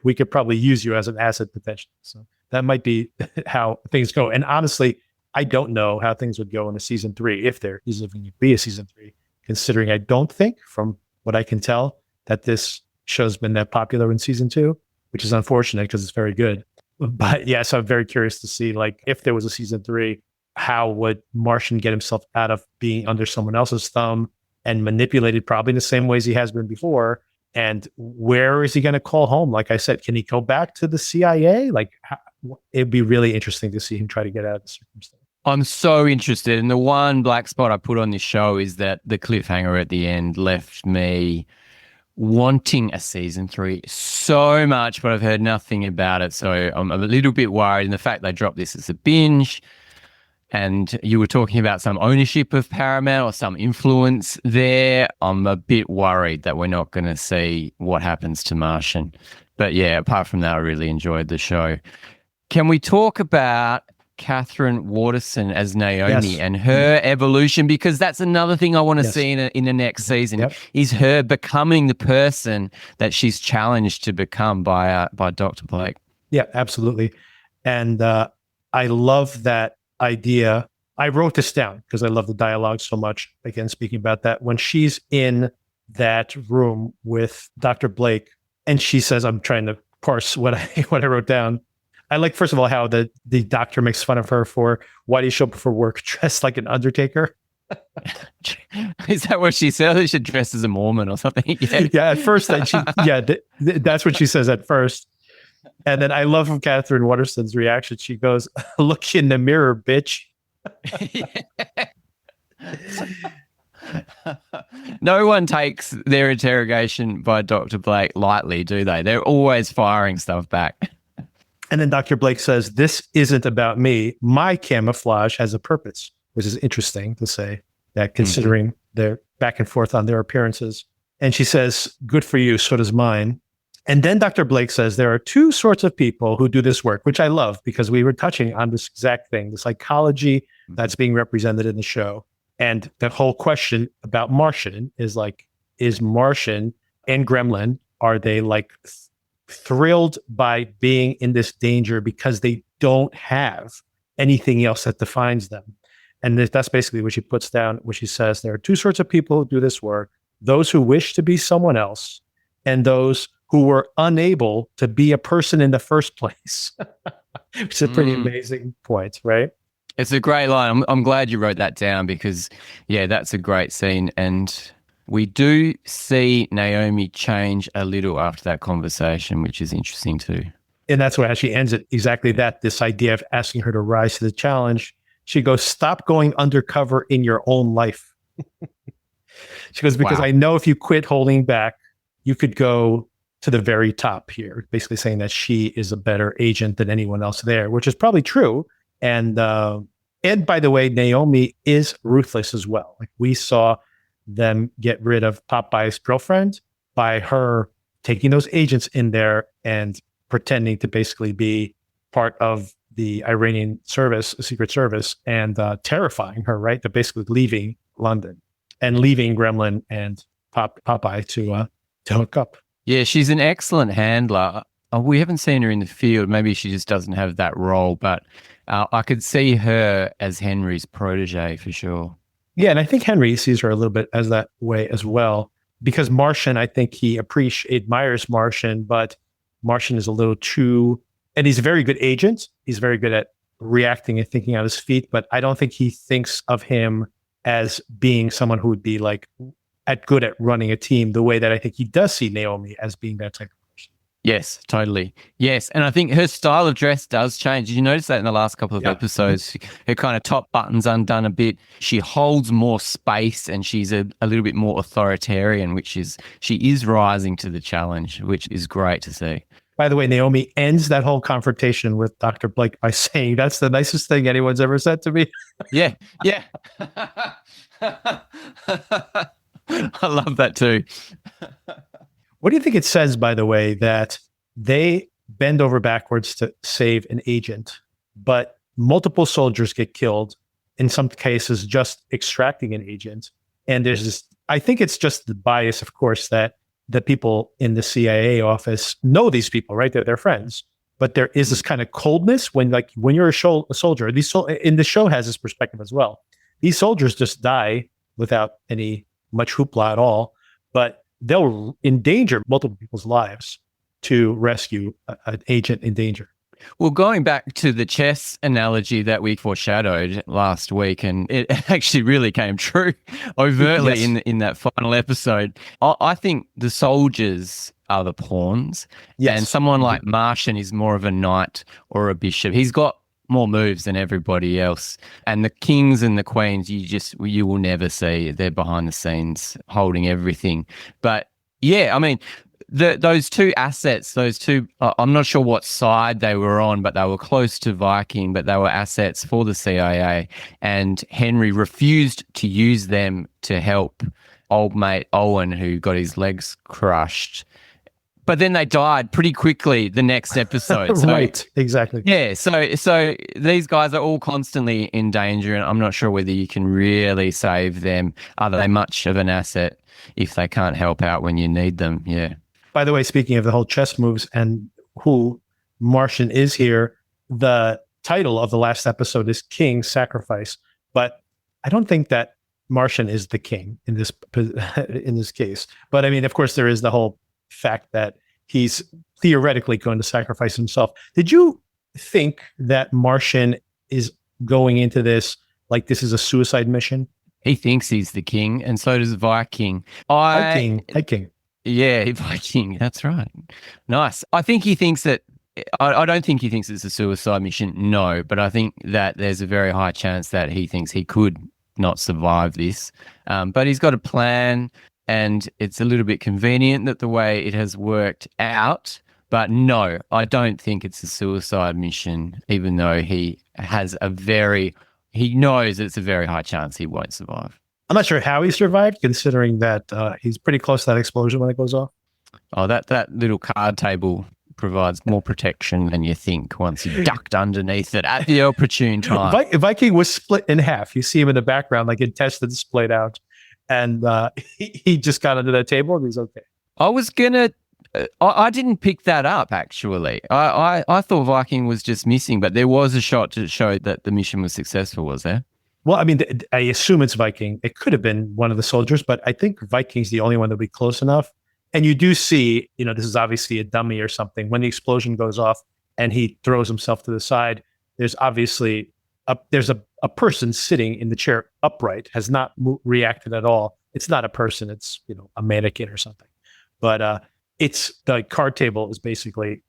we could probably use you as an asset potentially. So that might be how things go. And honestly, I don't know how things would go in a season 3, if there is even to be a season 3, considering I don't think, from what I can tell, that this show's been that popular in season 2, which is unfortunate because it's very good. But yeah, so I'm very curious to see, like, if there was a season 3, how would Martian get himself out of being under someone else's thumb and manipulated probably in the same ways he has been before? And where is he going to call home? Like I said, can he go back to the CIA? Like, it'd be really interesting to see him try to get out of the circumstance. I'm so interested. And the one black spot I put on this show is that the cliffhanger at the end left me wanting a season 3 so much, but I've heard nothing about it. So I'm a little bit worried. And the fact they dropped this as a binge, and you were talking about some ownership of Paramount or some influence there, I'm a bit worried that we're not going to see what happens to Martian. But yeah, apart from that, I really enjoyed the show. Can we talk about Catherine Waterston as Naomi and her evolution? Because that's another thing I want to see in the next season, is her becoming the person that she's challenged to become by Dr. Blake. Yeah, absolutely. And I love that idea. I wrote this down because I love the dialogue so much. Again, speaking about that, when she's in that room with Dr. Blake and she says, I'm trying to parse what I wrote down. I like, first of all, how the doctor makes fun of her for, why do you show up for work dressed like an undertaker? Is that what she said? She should dress as a Mormon or something. Yeah, Yeah, at first, that's what she says at first. And then I love from Catherine Waterston's reaction. She goes, "Look in the mirror, bitch." No one takes their interrogation by Dr. Blake lightly, do they? They're always firing stuff back. And then Dr. Blake says, "This isn't about me. My camouflage has a purpose," which is interesting to say that, considering their back and forth on their appearances. And she says, "Good for you. So does mine." And then Dr. Blake says, there are two sorts of people who do this work, which I love, because we were touching on this exact thing, the psychology that's being represented in the show. And that whole question about Martian is like, is Martian and Gremlin, are they like thrilled by being in this danger because they don't have anything else that defines them? And that's basically what she puts down, what she says. There are two sorts of people who do this work: those who wish to be someone else, and those who were unable to be a person in the first place. Which is a pretty amazing point, right? It's a great line. I'm glad you wrote that down, because, yeah, that's a great scene. And we do see Naomi change a little after that conversation, which is interesting too. And that's where she ends it, exactly that, this idea of asking her to rise to the challenge. She goes, "Stop going undercover in your own life." She goes, "Because I know if you quit holding back, you could go to the very top here," basically saying that she is a better agent than anyone else there, which is probably true. And by the way, Naomi is ruthless as well. Like, we saw them get rid of Popeye's girlfriend by her taking those agents in there and pretending to basically be part of the Iranian service, Secret Service, and terrifying her, right? To basically leaving London and leaving Gremlin and Popeye to hook up. Yeah, she's an excellent handler. We haven't seen her in the field. Maybe she just doesn't have that role, but I could see her as Henry's protege for sure. Yeah, and I think Henry sees her a little bit as that way as well, because Martian, I think he admires Martian, but Martian is a little too, and he's a very good agent. He's very good at reacting and thinking on his feet, but I don't think he thinks of him as being someone who would be like good at running a team the way that I think he does see Naomi as being that type of person. Yes, totally. Yes. And I think her style of dress does change. Did you notice that in the last couple of episodes? Her kind of top button's undone a bit. She holds more space, and she's a little bit more authoritarian, she is rising to the challenge, which is great to see. By the way, Naomi ends that whole confrontation with Dr. Blake by saying, "That's the nicest thing anyone's ever said to me." Yeah. Yeah. I love that too. What do you think it says, by the way, that they bend over backwards to save an agent, but multiple soldiers get killed, in some cases just extracting an agent? And there's this, I think it's just the bias, of course, that the people in the CIA office know these people, right? They're friends. But there is this kind of coldness when you're a soldier. In the show has this perspective as well. These soldiers just die without any much hoopla at all, but they'll endanger multiple people's lives to rescue an agent in danger. Well, going back to the chess analogy that we foreshadowed last week, and it actually really came true overtly in that final episode, I think the soldiers are the pawns, and someone like Martian is more of a knight or a bishop. He's got more moves than everybody else, and the kings and the queens you will never see. They're behind the scenes holding everything. But yeah, I mean, those two assets, I'm not sure what side they were on, but they were close to Viking, but they were assets for the CIA, and Henry refused to use them to help old mate Owen, who got his legs crushed. But then they died pretty quickly the next episode. So, right, exactly. Yeah, so these guys are all constantly in danger, and I'm not sure whether you can really save them. Are they much of an asset if they can't help out when you need them? Yeah. By the way, speaking of the whole chess moves and who Martian is here, the title of the last episode is King Sacrifice, but I don't think that Martian is the king in this case. But I mean, of course, there is the whole fact that he's theoretically going to sacrifice himself. Did you think that Martian is going into this like this is a suicide mission? He thinks he's the king, and so does Viking. Viking. Yeah, Viking. That's right. Nice. I think he thinks that. I don't think he thinks it's a suicide mission. No, but I think that there's a very high chance that he thinks he could not survive this. But he's got a plan, and it's a little bit convenient that the way it has worked out. But no, I don't think it's a suicide mission, even though he knows it's a very high chance he won't survive. I'm not sure how he survived, considering that he's pretty close to that explosion when it goes off. Oh, that little card table provides more protection than you think once you ducked underneath it at the opportune time. Viking was split in half. You see him in the background, like intestines splayed out, and he just got under that table and he's okay. I didn't pick that up, actually. I thought Viking was just missing, but there was a shot to show that the mission was successful, was there? Well, I mean, I assume it's Viking. It could have been one of the soldiers, but I think Viking's the only one that would be close enough. And you do see, this is obviously a dummy or something. When the explosion goes off and he throws himself to the side, there's obviously a person sitting in the chair upright, has not reacted at all. It's not a person. It's, a mannequin or something. But it's the card table is basically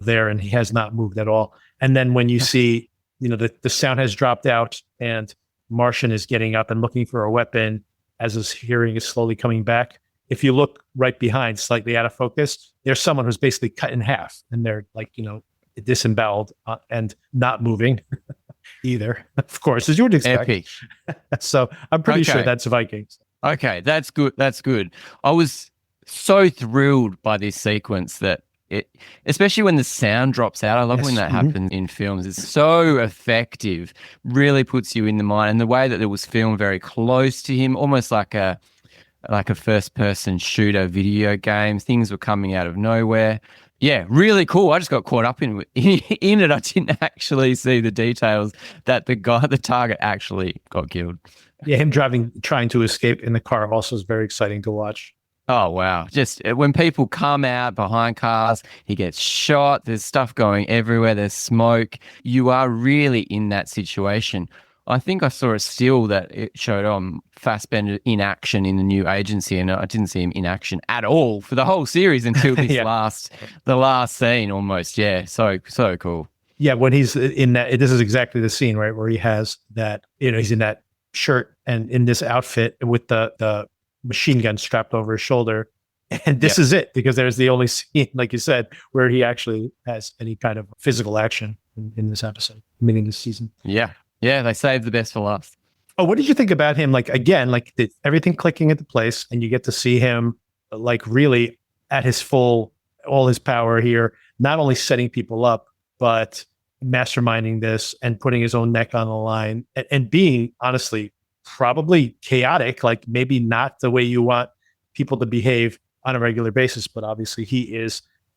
there and he has not moved at all. And then when you see, the sound has dropped out and Martian is getting up and looking for a weapon as his hearing is slowly coming back. If you look right behind, slightly out of focus, there's someone who's basically cut in half and they're disemboweled and not moving either, of course, as you would expect. Epic. So I'm pretty sure that's Vikings. Okay, that's good. That's good. I was so thrilled by this sequence that especially when the sound drops out. I love when that happens in films. It's so effective, really puts you in the mind. And the way that it was filmed very close to him, almost like a first-person shooter video game. Things were coming out of nowhere. Yeah, really cool. I just got caught up in it. I didn't actually see the details that the target actually got killed. Yeah, him trying to escape in the car also is very exciting to watch. Oh, wow. Just when people come out behind cars, he gets shot. There's stuff going everywhere. There's smoke. You are really in that situation. I think I saw a still that it showed Fassbender in action in the new agency, and I didn't see him in action at all for the whole series until this the last scene almost. Yeah, so cool. Yeah, when he's in that, this is exactly the scene, right, where he has that, he's in that shirt and in this outfit with the machine gun strapped over his shoulder. And this is it, because there's the only scene, like you said, where he actually has any kind of physical action in this episode, meaning this season. Yeah. Yeah, they saved the best for last. Oh, what did you think about him? Like, again, like everything clicking into place and you get to see him like really at his all his power here, not only setting people up, but masterminding this and putting his own neck on the line and being honestly, probably chaotic, like maybe not the way you want people to behave on a regular basis, but obviously he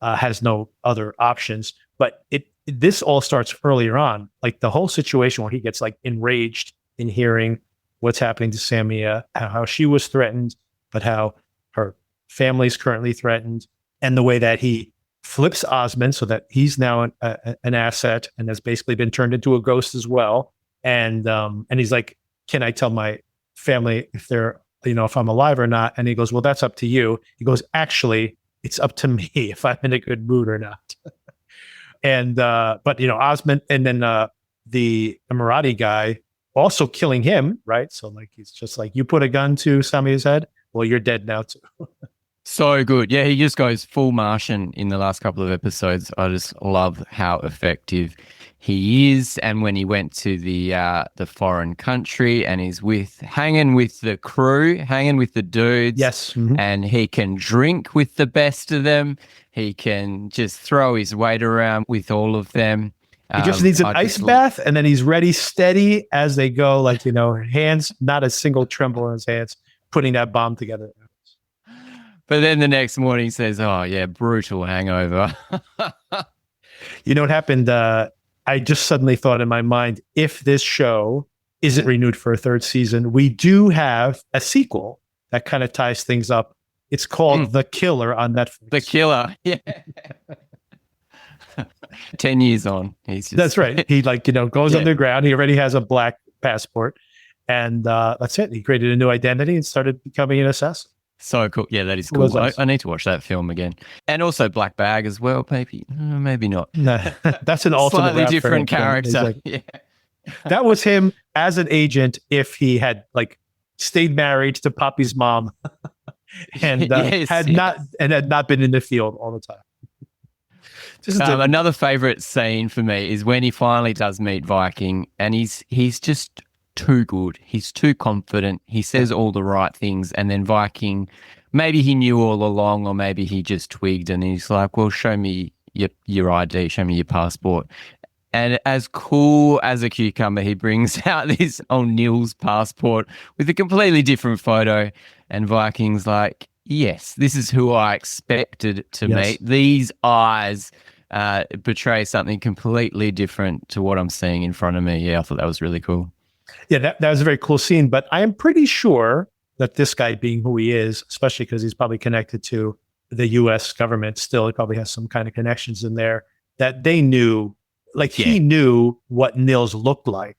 has no other options. But this all starts earlier on, like the whole situation where he gets like enraged in hearing what's happening to Samia, how she was threatened, but how her family's currently threatened, and the way that he flips Osmond so that he's now an asset and has basically been turned into a ghost as well. And he's like, can I tell my family if they're, if I'm alive or not? And he goes, well, that's up to you. He goes, actually, it's up to me if I'm in a good mood or not. And, but, Osmond and then the Emirati guy also killing him, right? So like, he's just like, you put a gun to Samia's head, well, you're dead now too. So good. Yeah, he just goes full Martian in the last couple of episodes. I just love how effective he is. And when he went to the foreign country and he's hanging with the crew, hanging with the dudes. Yes. Mm-hmm. And he can drink with the best of them. He can just throw his weight around with all of them. He just needs an ice bath and then he's ready, steady as they go. Like, hands, not a single tremble in his hands, putting that bomb together. But then the next morning he says, oh, yeah, brutal hangover. What happened? I just suddenly thought in my mind, if this show isn't renewed for a third season, we do have a sequel that kind of ties things up It's called The Killer on Netflix. The Killer. Yeah. 10 years on. He's just... That's right. He goes underground. He already has a black passport. And that's it. He created a new identity and started becoming an assassin. So cool. Yeah, that is cool. I need to watch that film again. And also Black Bag as well, maybe. Maybe not. No, that's an alternate slightly different character. That was him as an agent if he had stayed married to Poppy's mom and had not been in the field all the time. Another favorite scene for me is when he finally does meet Viking, and he's just too good. He's too confident. He says all the right things, and then Viking, maybe he knew all along, or maybe he just twigged, and he's like, "Well, show me your ID, show me your passport." And as cool as a cucumber, he brings out this O'Neill's passport with a completely different photo, and Viking's like, "Yes, this is who I expected to meet. These eyes betray something completely different to what I'm seeing in front of me." Yeah, I thought that was really cool. Yeah, that was a very cool scene. But I am pretty sure that this guy, being who he is, especially because he's probably connected to the U.S. government still, he probably has some kind of connections in there, that they knew, he knew what Nils looked like.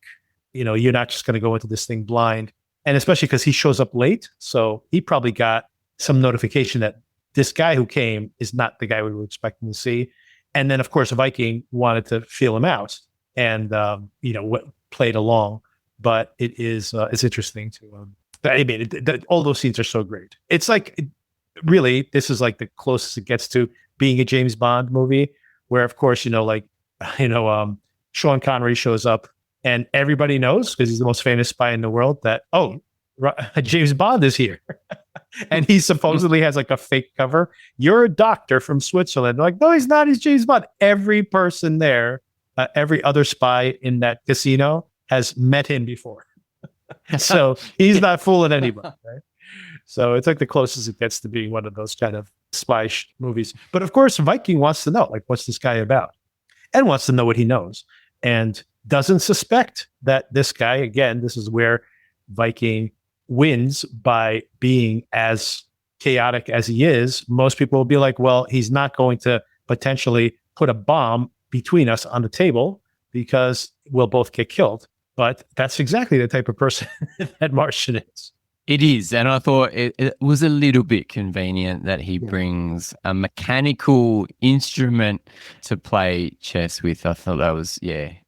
You're not just going to go into this thing blind. And especially because he shows up late. So he probably got some notification that this guy who came is not the guy we were expecting to see. And then, of course, Viking wanted to feel him out and, played along. But it's interesting to, all those scenes are so great. It's really, this is the closest it gets to being a James Bond movie where, of course, Sean Connery shows up and everybody knows because he's the most famous spy in the world that, James Bond is here. And he supposedly has a fake cover. You're a doctor from Switzerland. They're like, no, he's not. He's James Bond. Every person there, every other spy in that casino has met him before. So he's not fooling anybody, right? So it's the closest it gets to being one of those kind of spy movies. But of course, Viking wants to know, what's this guy about? And wants to know what he knows. And doesn't suspect that this guy, again, this is where Viking wins by being as chaotic as he is. Most people will be like, well, he's not going to potentially put a bomb between us on the table because we'll both get killed. But that's exactly the type of person that Martian is. It is. And I thought it was a little bit convenient that he brings a mechanical instrument to play chess with. I thought that was,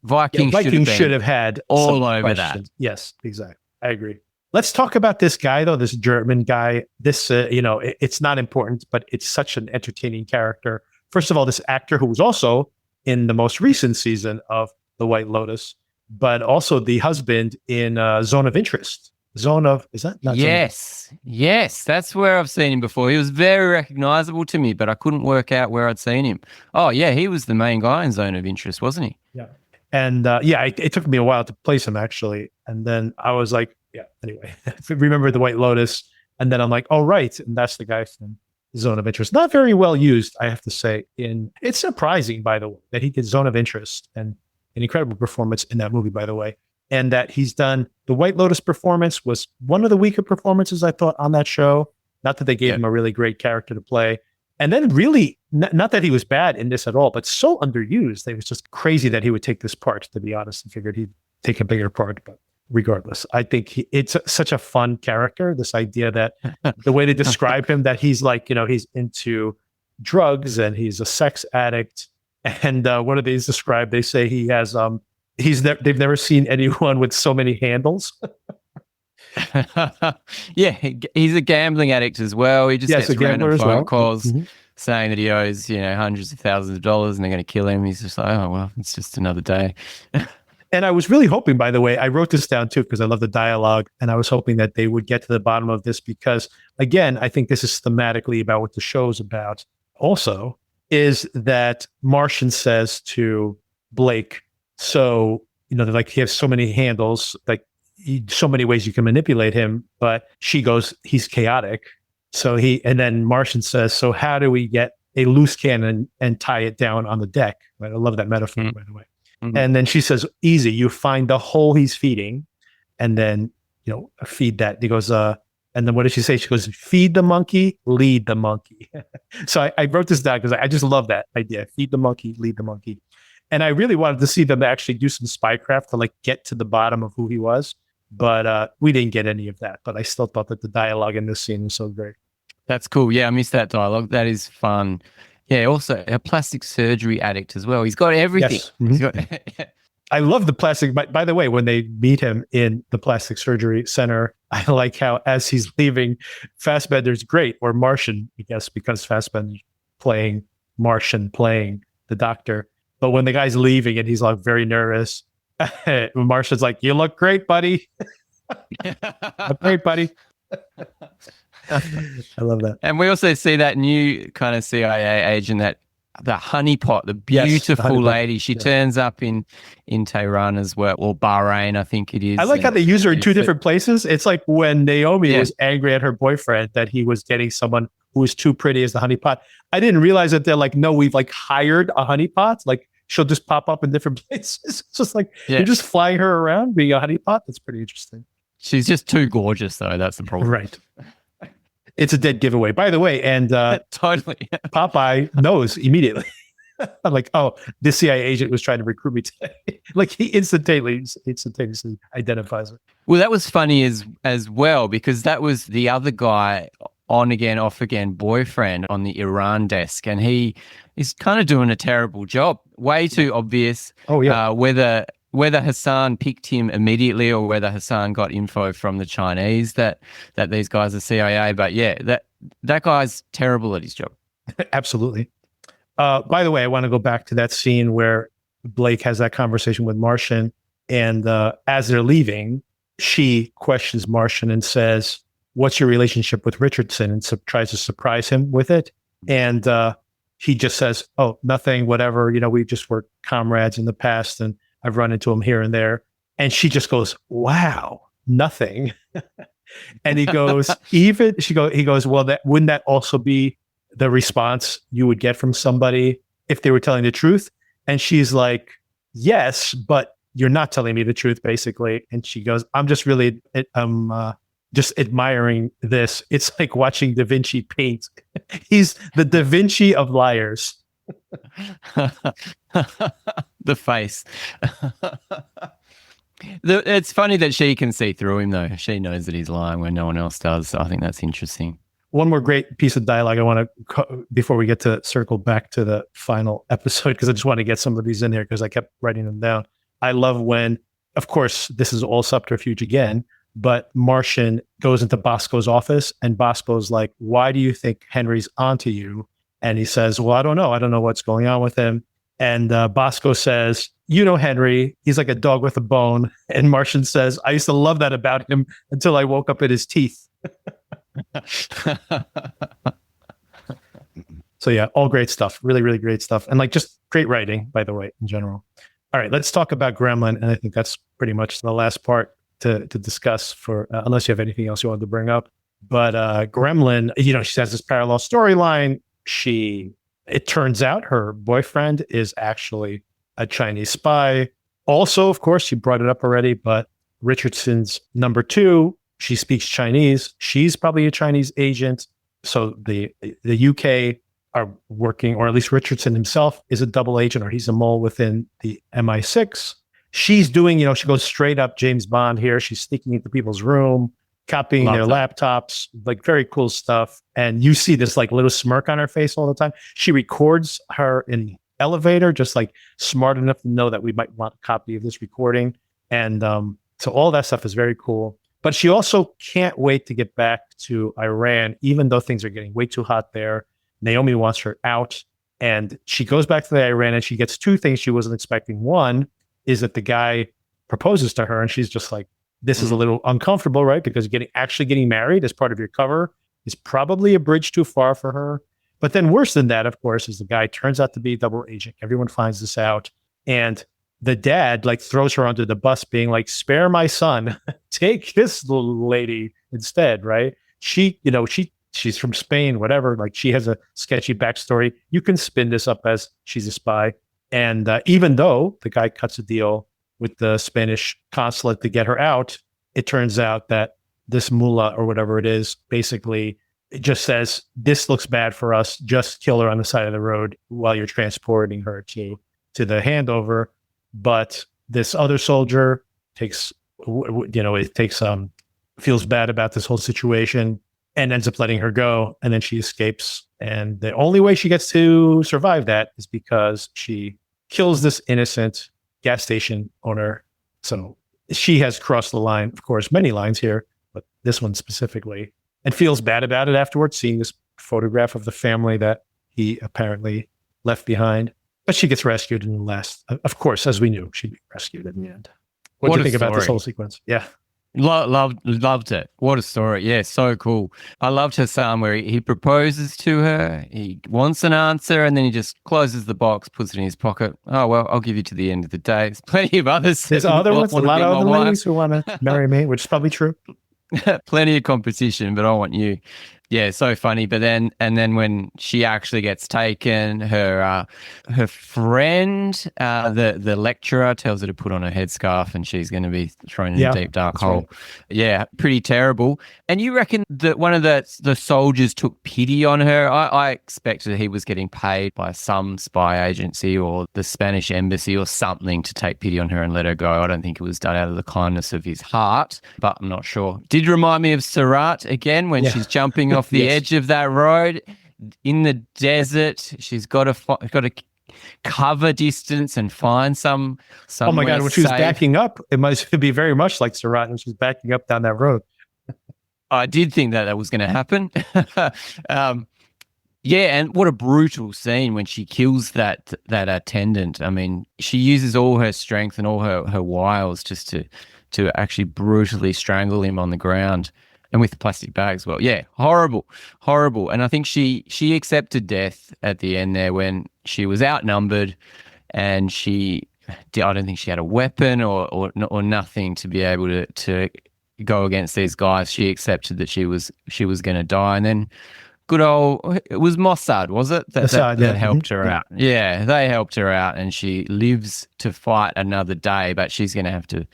Viking should have had all over that. Yes, exactly. I agree. Let's talk about this guy, though, this German guy. This, it's not important, but it's such an entertaining character. First of all, this actor who was also in the most recent season of The White Lotus, but also the husband in Zone of Interest. Is that not? Yes, that's where I've seen him before. He was very recognizable to me, but I couldn't work out where I'd seen him. Oh, yeah, he was the main guy in Zone of Interest, wasn't he? Yeah. And it took me a while to place him, actually. And then I was like, anyway, remember The White Lotus. And then I'm like, oh, right. And that's the guy from Zone of Interest. Not very well used, I have to say. It's surprising, by the way, that he did Zone of Interest, and an incredible performance in that movie, by the way. And that he's done the White Lotus performance was one of the weaker performances I thought on that show. Not that they gave him a really great character to play. And then really, not that he was bad in this at all, but so underused. It was just crazy that he would take this part, to be honest. I figured he'd take a bigger part, but regardless, I think it's such a fun character. This idea that the way they describe him, that he's he's into drugs and he's a sex addict. And what do they describe? They say he has, they've never seen anyone with so many handles. Yeah, he's a gambling addict as well. He just gets random phone calls saying that he owes, hundreds of thousands of dollars and they're going to kill him. He's just like, oh, well, it's just another day. And I was really hoping, by the way, I wrote this down too, because I love the dialogue, and I was hoping that they would get to the bottom of this because, again, I think this is thematically about what the show is about. Also, is that Martian says to Blake, so, he has so many handles, so many ways you can manipulate him, but she goes, he's chaotic. And then Martian says, so how do we get a loose cannon and tie it down on the deck? Right? I love that metaphor, by the way. Mm-hmm. And then she says, easy, you find the hole he's feeding and then, feed that. He goes, and And then what did she say? She goes, feed the monkey, lead the monkey. So I wrote this down because I just love that idea. Feed the monkey, lead the monkey. And I really wanted to see them actually do some spycraft to like get to the bottom of who he was. But we didn't get any of that. But I still thought that the dialogue in this scene was so great. That's cool. Yeah, I missed that dialogue. That is fun. Yeah, also a plastic surgery addict as well. He's got everything. Yes. Mm-hmm. I love the plastic. By the way, when they meet him in the plastic surgery center, I like how as he's leaving, Fassbender's great, or Martian, I guess, because Fassbender's playing Martian, playing the doctor. But when the guy's leaving and he's like very nervous, Martian's like, "You look great, buddy. Look great, buddy." I love that. And we also see that new kind of CIA agent, that the honeypot, the beautiful lady. She turns up in Tehran as well, or Bahrain, I think it is. I like how they use her in two different places. It's like when Naomi was angry at her boyfriend that he was getting someone who was too pretty as the honeypot. I didn't realize that they're like, no, we've like hired a honeypot. Like she'll just pop up in different places. It's just like you're just flying her around being a honeypot. That's pretty interesting. She's just too gorgeous, though. That's the problem. Right. It's a dead giveaway, by the way. And totally, Popeye knows immediately. I'm like, oh, this CIA agent was trying to recruit me today. Like he instantaneously identifies it. Well, that was funny as well, because that was the other guy, on again, off again boyfriend on the Iran desk, and he is kind of doing a terrible job. Way too obvious. Oh yeah. Whether Hassan picked him immediately or whether Hassan got info from the Chinese that these guys are CIA. But yeah, that guy's terrible at his job. Absolutely. By the way, I want to go back to that scene where Blake has that conversation with Martian. And as they're leaving, she questions Martian and says, "What's your relationship with Richardson?" And tries to surprise him with it. And he just says, "Oh, nothing, whatever. You know, we just were comrades in the past and I've run into him here and there." And she just goes, "Wow, nothing." And he goes, he goes, "Well, wouldn't that also be the response you would get from somebody if they were telling the truth?" And she's like, "Yes, but you're not telling me the truth, basically." And she goes, "I'm just really, just admiring this. It's like watching Da Vinci paint. He's the Da Vinci of liars." The face. It's funny that she can see through him, though. She knows that he's lying when no one else does. So I think that's interesting. One more great piece of dialogue I want to, before we get to circle back to the final episode, because I just want to get some of these in here because I kept writing them down. I love when, of course, this is all subterfuge again, but Martian goes into Bosco's office and Bosco's like, "Why do you think Henry's onto you?" And he says, "Well, I don't know. I don't know what's going on with him." And Bosco says, "You know Henry, he's like a dog with a bone." And Martian says, "I used to love that about him until I woke up in his teeth." So yeah, all great stuff. Really, really great stuff. And like just great writing, by the way, in general. All right, let's talk about Gremlin. And I think that's pretty much the last part to discuss for, unless you have anything else you wanted to bring up. But Gremlin, she has this parallel storyline. It turns out her boyfriend is actually a Chinese spy. Also, of course, you brought it up already, but Richardson's number 2, she speaks Chinese. She's probably a Chinese agent. So the UK are working, or at least Richardson himself is a double agent, or he's a mole within the MI6. She's doing, she goes straight up James Bond here. She's sneaking into people's room, copying their laptops, like very cool stuff. And you see this like little smirk on her face all the time. She records her in the elevator, just like smart enough to know that we might want a copy of this recording. And so all that stuff is very cool. But she also can't wait to get back to Iran, even though things are getting way too hot there. Naomi wants her out. And she goes back to the Iran and she gets 2 things she wasn't expecting. One is that the guy proposes to her and she's just like, this is a little uncomfortable, right? Because actually getting married as part of your cover is probably a bridge too far for her. But then worse than that, of course, is the guy turns out to be a double agent. Everyone finds this out. And the dad like throws her under the bus being like, "Spare my son, take this little lady instead," right? She's from Spain, whatever. Like she has a sketchy backstory. You can spin this up as she's a spy. And even though the guy cuts a deal with the Spanish consulate to get her out, it turns out that this mullah or whatever it is, basically it just says, this looks bad for us. Just kill her on the side of the road while you're transporting her to the handover. But this other soldier takes, feels bad about this whole situation and ends up letting her go. And then she escapes. And the only way she gets to survive that is because she kills this innocent gas station owner. So she has crossed the line, of course, many lines here, but this one specifically, and feels bad about it afterwards, seeing this photograph of the family that he apparently left behind. But she gets rescued in the last, of course, as we knew, she'd be rescued in the end. What do you think about this whole sequence? Yeah. Loved it. What a story. Yeah, so cool. I loved her son where he proposes to her. He wants an answer and then he just closes the box, puts it in his pocket. Oh, well, I'll give you to the end of the day. There's plenty of others. There's other ones, a lot of other ladies who want to marry me, which is probably true. Plenty of competition, but I want you. Yeah, so funny. But then when she actually gets taken, her friend, the lecturer, tells her to put on her headscarf, and she's going to be thrown in a deep dark hole. Right. Yeah, pretty terrible. And you reckon that one of the soldiers took pity on her? I expected he was getting paid by some spy agency or the Spanish embassy or something to take pity on her and let her go. I don't think it was done out of the kindness of his heart, but I'm not sure. Did remind me of Surat again when she's jumping off the edge of that road in the desert. She's got to cover distance and find some. Oh my God! When she was backing up, it must be very much like Surat, and she's backing up down that road. I did think that was going to happen. Yeah, and what a brutal scene when she kills that attendant. I mean, she uses all her strength and all her wiles just to actually brutally strangle him on the ground. And with plastic bags. Well, yeah, horrible. And I think she accepted death at the end there when she was outnumbered, and I don't think she had a weapon or nothing to be able to go against these guys. She accepted that she was going to die, and then good old, it was Mossad, was it? That helped her out. Yeah, they helped her out, and she lives to fight another day, but she's going to have to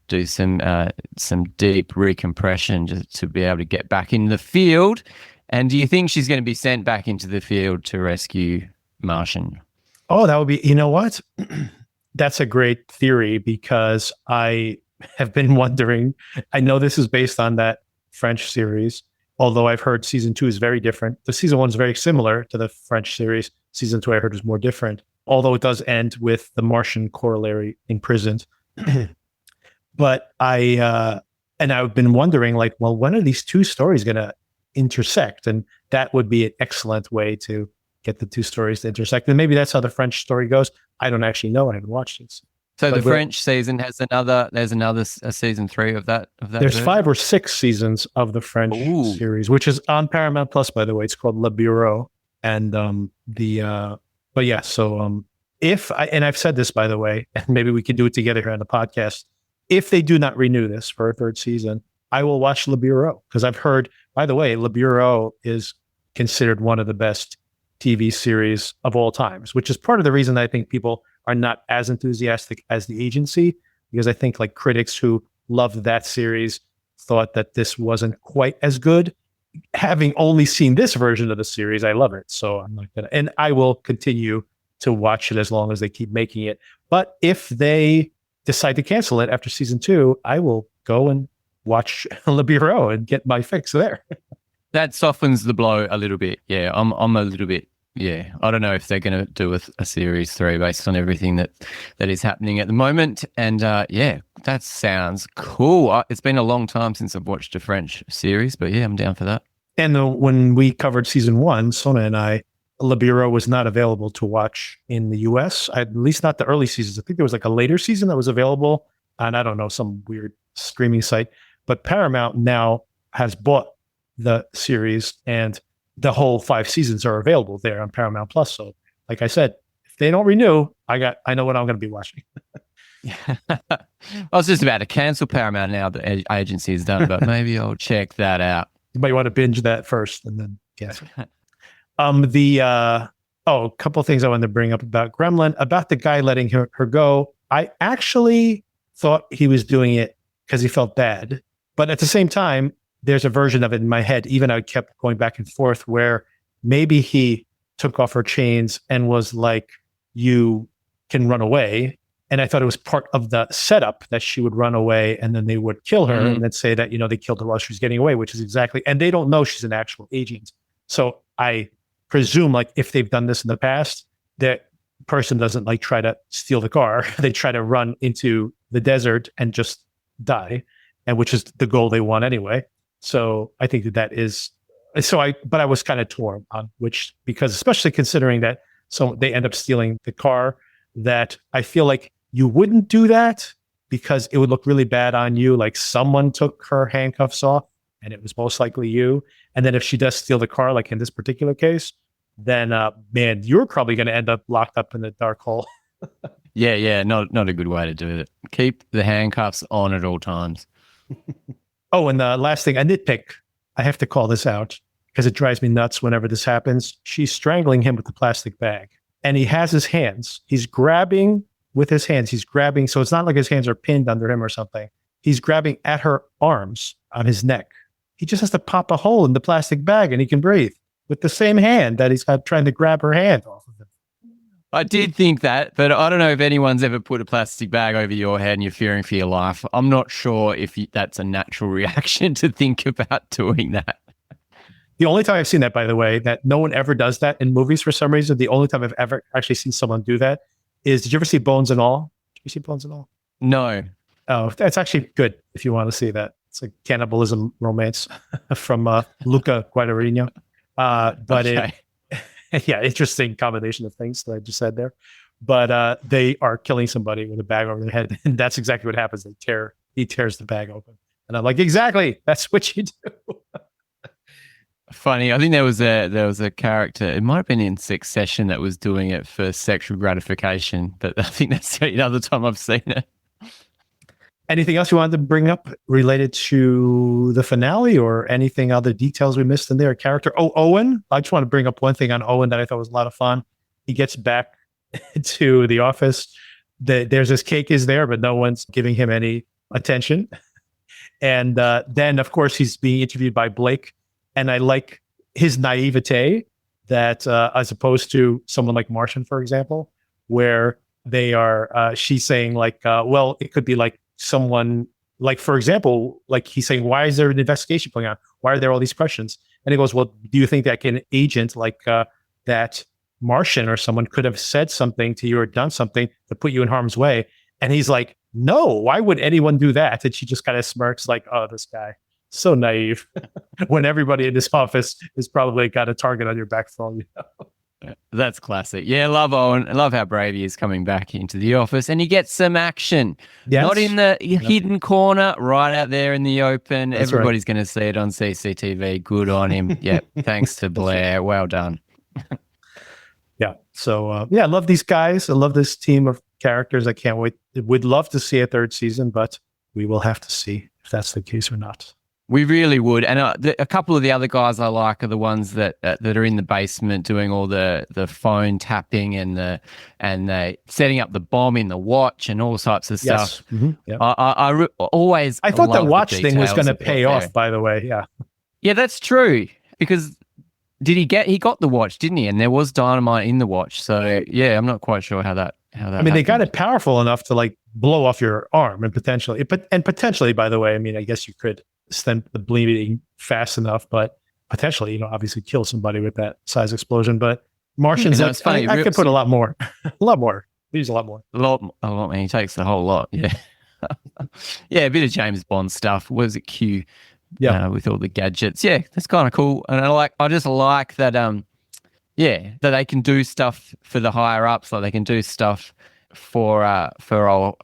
do some deep recompression just to be able to get back in the field. And do you think she's going to be sent back into the field to rescue Martian? Oh, that would be, you know what? That's a great theory, because I have been wondering, I know this is based on that French series, although I've heard season 2 is very different. The season 1 is very similar to the French series. Season 2 I heard is more different, although it does end with the Martian corollary imprisoned. But I've been wondering, like, well, when are these two stories going to intersect? And that would be an excellent way to get the two stories to intersect. And maybe that's how the French story goes. I don't actually know. I haven't watched it. So the French season has there's another season 3 of that. There's version? 5 or 6 seasons of the French series, which is on Paramount Plus, by the way. It's called Le Bureau. And I've said this, by the way, and maybe we can do it together here on the podcast. If they do not renew this for a 3rd season, I will watch Le Bureau, because I've heard, by the way, Le Bureau is considered one of the best TV series of all times, which is part of the reason that I think people are not as enthusiastic as The Agency, because I think like critics who loved that series thought that this wasn't quite as good. Having only seen this version of the series, I love it. So I'm not gonna, and I will continue to watch it as long as they keep making it. But if they decide to cancel it after season 2, I will go and watch Le Bureau and get my fix there. That softens the blow a little bit. Yeah, I'm a little bit. Yeah, I don't know if they're going to do a series 3 based on everything that is happening at the moment. And yeah, that sounds cool. It's been a long time since I've watched a French series, but yeah, I'm down for that. And when we covered season 1, Sona and I, Le Bureau was not available to watch in the US, at least not the early seasons. I think there was like a later season that was available on, I don't know, some weird streaming site. But Paramount now has bought the series, and the whole 5 seasons are available there on Paramount Plus. So, like I said, if they don't renew, I know what I'm going to be watching. I was just about to cancel Paramount now the agency is done, but maybe I'll check that out. You might want to binge that first and then cancel. A couple of things I wanted to bring up about Gremlin, about the guy letting her go. I actually thought he was doing it because he felt bad, but at the same time, there's a version of it in my head. Even I kept going back and forth where maybe he took off her chains and was like, you can run away. And I thought it was part of the setup that she would run away and then they would kill her and then say that, they killed her while she was getting away, which is exactly, and they don't know she's an actual agent. So I presume like if they've done this in the past, that person doesn't like try to steal the car. They try to run into the desert and just die, and which is the goal they want anyway. So I think that is, but I was kind of torn on which, because especially considering that they end up stealing the car, that I feel like you wouldn't do that because it would look really bad on you. Like someone took her handcuffs off and it was most likely you. And then if she does steal the car, like in this particular case, then man, you're probably going to end up locked up in the dark hole. Yeah. Not a good way to do it. Keep the handcuffs on at all times. Oh, and the last thing, a nitpick. I have to call this out because it drives me nuts whenever this happens. She's strangling him with the plastic bag and he has his hands. He's grabbing with his hands. He's grabbing. So it's not like his hands are pinned under him or something. He's grabbing at her arms on his neck. He just has to pop a hole in the plastic bag and he can breathe with the same hand that he's trying to grab her hand off of him. I did think that, but I don't know if anyone's ever put a plastic bag over your head and you're fearing for your life. I'm not sure if that's a natural reaction to think about doing that. The only time I've seen that, by the way, that no one ever does that in movies for some reason, the only time I've ever actually seen someone do that is, did you ever see Bones and All? Did you see Bones and All? No. Oh, that's actually good if you want to see that. It's a cannibalism romance from Luca Guadagnino. But okay. Interesting combination of things that I just said there. But they are killing somebody with a bag over their head. And that's exactly what happens. He tears the bag open. And I'm like, exactly, that's what you do. Funny. I think there was a character, it might have been in Succession, that was doing it for sexual gratification, but I think that's the other time I've seen it. Anything else you wanted to bring up related to the finale, or anything other details we missed in there? Character? Oh, Owen. I just want to bring up one thing on Owen that I thought was a lot of fun. He gets back to the office. There's this cake is there, but no one's giving him any attention. And then, of course, he's being interviewed by Blake. And I like his naivete that, as opposed to someone like Martian, for example, where she's saying like, well, it could be like someone, like, for example, like he's saying, why is there an investigation going on? Why are there all these questions? And he goes, well, do you think that an agent like that Martian or someone could have said something to you or done something to put you in harm's way? And he's like, no, why would anyone do that? And she just kind of smirks like, oh, this guy, so naive. When everybody in this office is probably got a target on your back for all you know. That's classic. Yeah, I love Owen. I love how brave he is coming back into the office, and he gets some action. Yes. Not in the hidden corner, right out there in the open. That's Everybody's going to see it on CCTV. Good on him. Yeah, thanks to Blair. Well done. Yeah. So, I love these guys. I love this team of characters. I can't wait. We'd love to see a third season, but we will have to see if that's the case or not. We really would. And a couple of the other guys I like are the ones that are in the basement doing all the phone tapping and the setting up the bomb in the watch and all sorts of stuff. Mm-hmm. Yep. I thought the watch thing was going to pay off, by the way. Yeah. Yeah, that's true. Because he got the watch, didn't he? And there was dynamite in the watch. So yeah, I'm not quite sure how that happened. They got it powerful enough to like blow off your arm and potentially, by the way, I guess you could stem the bleeding fast enough, but potentially, obviously kill somebody with that size explosion. But Martian's like, funny. I could put a lot more. Use a lot more. A lot. Man, he takes the whole lot. Yeah. Yeah, a bit of James Bond stuff. Was it Q? Yeah, with all the gadgets. Yeah, that's kind of cool. And I just like that. That they can do stuff for the higher ups. Like they can do stuff for old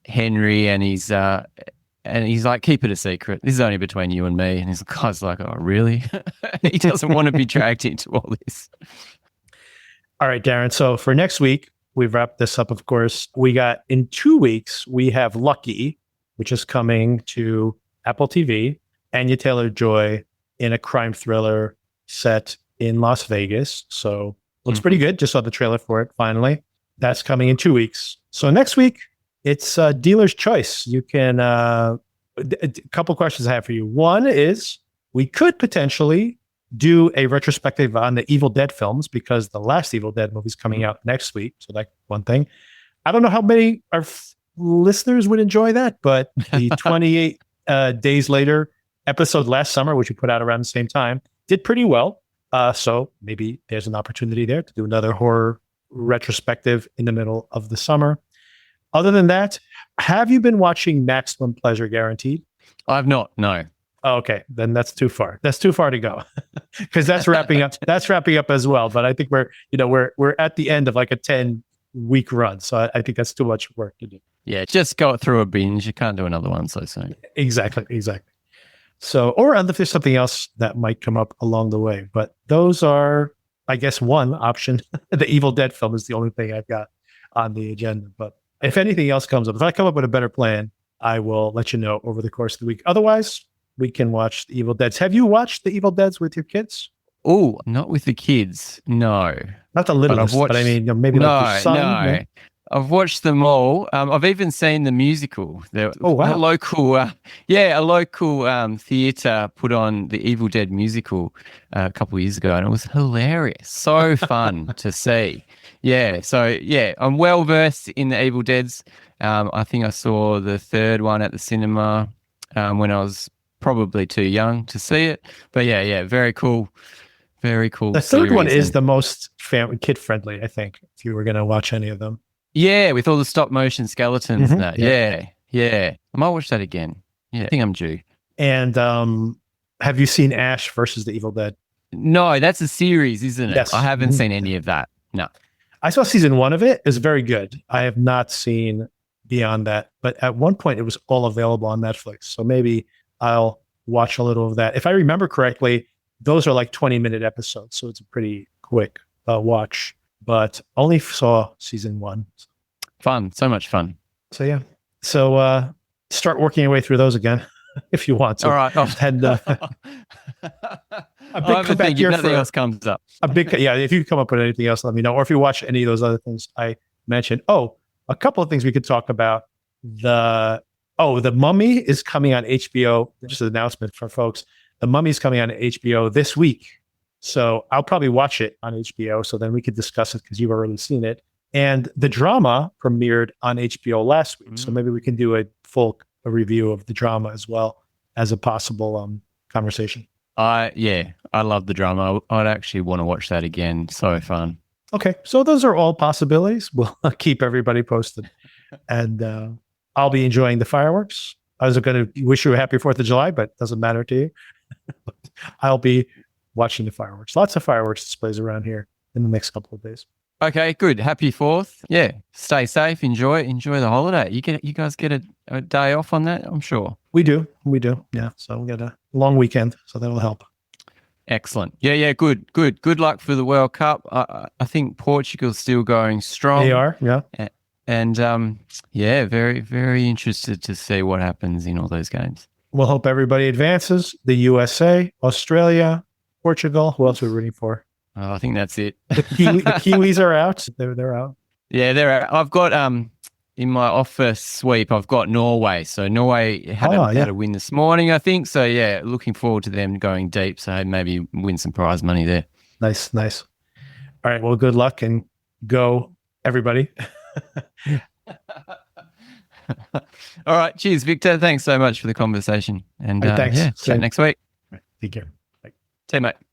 Henry, and he's like, keep it a secret. This is only between you and me. And his guy's like, oh, really? He doesn't want to be dragged into all this. All right, Darren. So for next week, we've wrapped this up, of course. We got, in 2 weeks, we have Lucky, which is coming to Apple TV. Anya Taylor-Joy in a crime thriller set in Las Vegas. So looks pretty good. Just saw the trailer for it, finally. That's coming in 2 weeks. So next week, it's Dealer's Choice. You can A couple questions I have for you. One is we could potentially do a retrospective on the Evil Dead films because the last Evil Dead movie is coming out next week. So that's one thing. I don't know how many our listeners would enjoy that, but the 28 Days Later episode last summer, which we put out around the same time, did pretty well. So maybe there's an opportunity there to do another horror retrospective in the middle of the summer. Other than that, have you been watching Maximum Pleasure Guaranteed? I've not, no. Oh, okay, then that's too far. That's too far to go because that's wrapping up. That's wrapping up as well. But I think we're at the end of like a 10-week run, so I think that's too much work to do. Yeah, just go it through a binge. You can't do another one so soon. Exactly. So, or if there's something else that might come up along the way, but those are, I guess, one option. The Evil Dead film is the only thing I've got on the agenda. But if anything else comes up, if I come up with a better plan, I will let you know over the course of the week. Otherwise, we can watch the Evil Deads. Have you watched the Evil Deads with your kids? Oh, not with the kids. No. Not the littlest, but I mean, maybe like your son. No. I've watched them all. I've even seen the musical. Oh, wow. A local theatre put on the Evil Dead musical a couple of years ago, and it was hilarious. So fun to see. Yeah, so yeah, I'm well versed in the Evil Deads. I think I saw the third one at the cinema when I was probably too young to see it. But yeah, very cool. Very cool. The third one is the most kid friendly, I think, if you were going to watch any of them. Yeah, with all the stop motion skeletons and that. Yeah. I might watch that again. Yeah, I think I'm due. And have you seen Ash versus the Evil Dead? No, that's a series, isn't it? Yes. I haven't seen any of that. No. I saw season 1 of it. It's very good. I have not seen beyond that. But at one point, it was all available on Netflix. So maybe I'll watch a little of that. If I remember correctly, those are like 20-minute episodes. So it's a pretty quick watch. But only saw season 1. Fun. So much fun. So, yeah. So start working your way through those again if you want to. All right. And a big comeback here nothing else comes up. If you come up with anything else, let me know. Or if you watch any of those other things I mentioned. Oh, a couple of things we could talk about. The Mummy is coming on HBO. Just an announcement for folks. The Mummy is coming on HBO this week. So I'll probably watch it on HBO. So then we could discuss it because you've already seen it. And the drama premiered on HBO last week. So maybe we can do a full review of the drama as well as a possible conversation. I love the drama. I'd actually want to watch that again. So fun. Okay. So those are all possibilities. We'll keep everybody posted. And I'll be enjoying the fireworks. I was going to wish you a happy 4th of July, but it doesn't matter to you. I'll be watching the fireworks. Lots of fireworks displays around here in the next couple of days. Okay, good. Happy 4th. Yeah. Stay safe. Enjoy the holiday. You guys get a day off on that, I'm sure. We do. Yeah. So we got a long weekend, so that'll help. Excellent. Yeah. Good. Good luck for the World Cup. I think Portugal's still going strong. They are. Yeah. And very, very interested to see what happens in all those games. We'll hope everybody advances. The USA, Australia, Portugal. Who else are we rooting for? I think that's it. The Kiwis are out. They're out. Yeah, they're out. I've got in my office sweep, I've got Norway. So Norway had a win this morning, I think. So yeah, looking forward to them going deep. So maybe win some prize money there. Nice. All right. Well, good luck and go, everybody. All right. Cheers, Victor. Thanks so much for the conversation. And thanks. chat next week. Take care. Bye. See you, mate.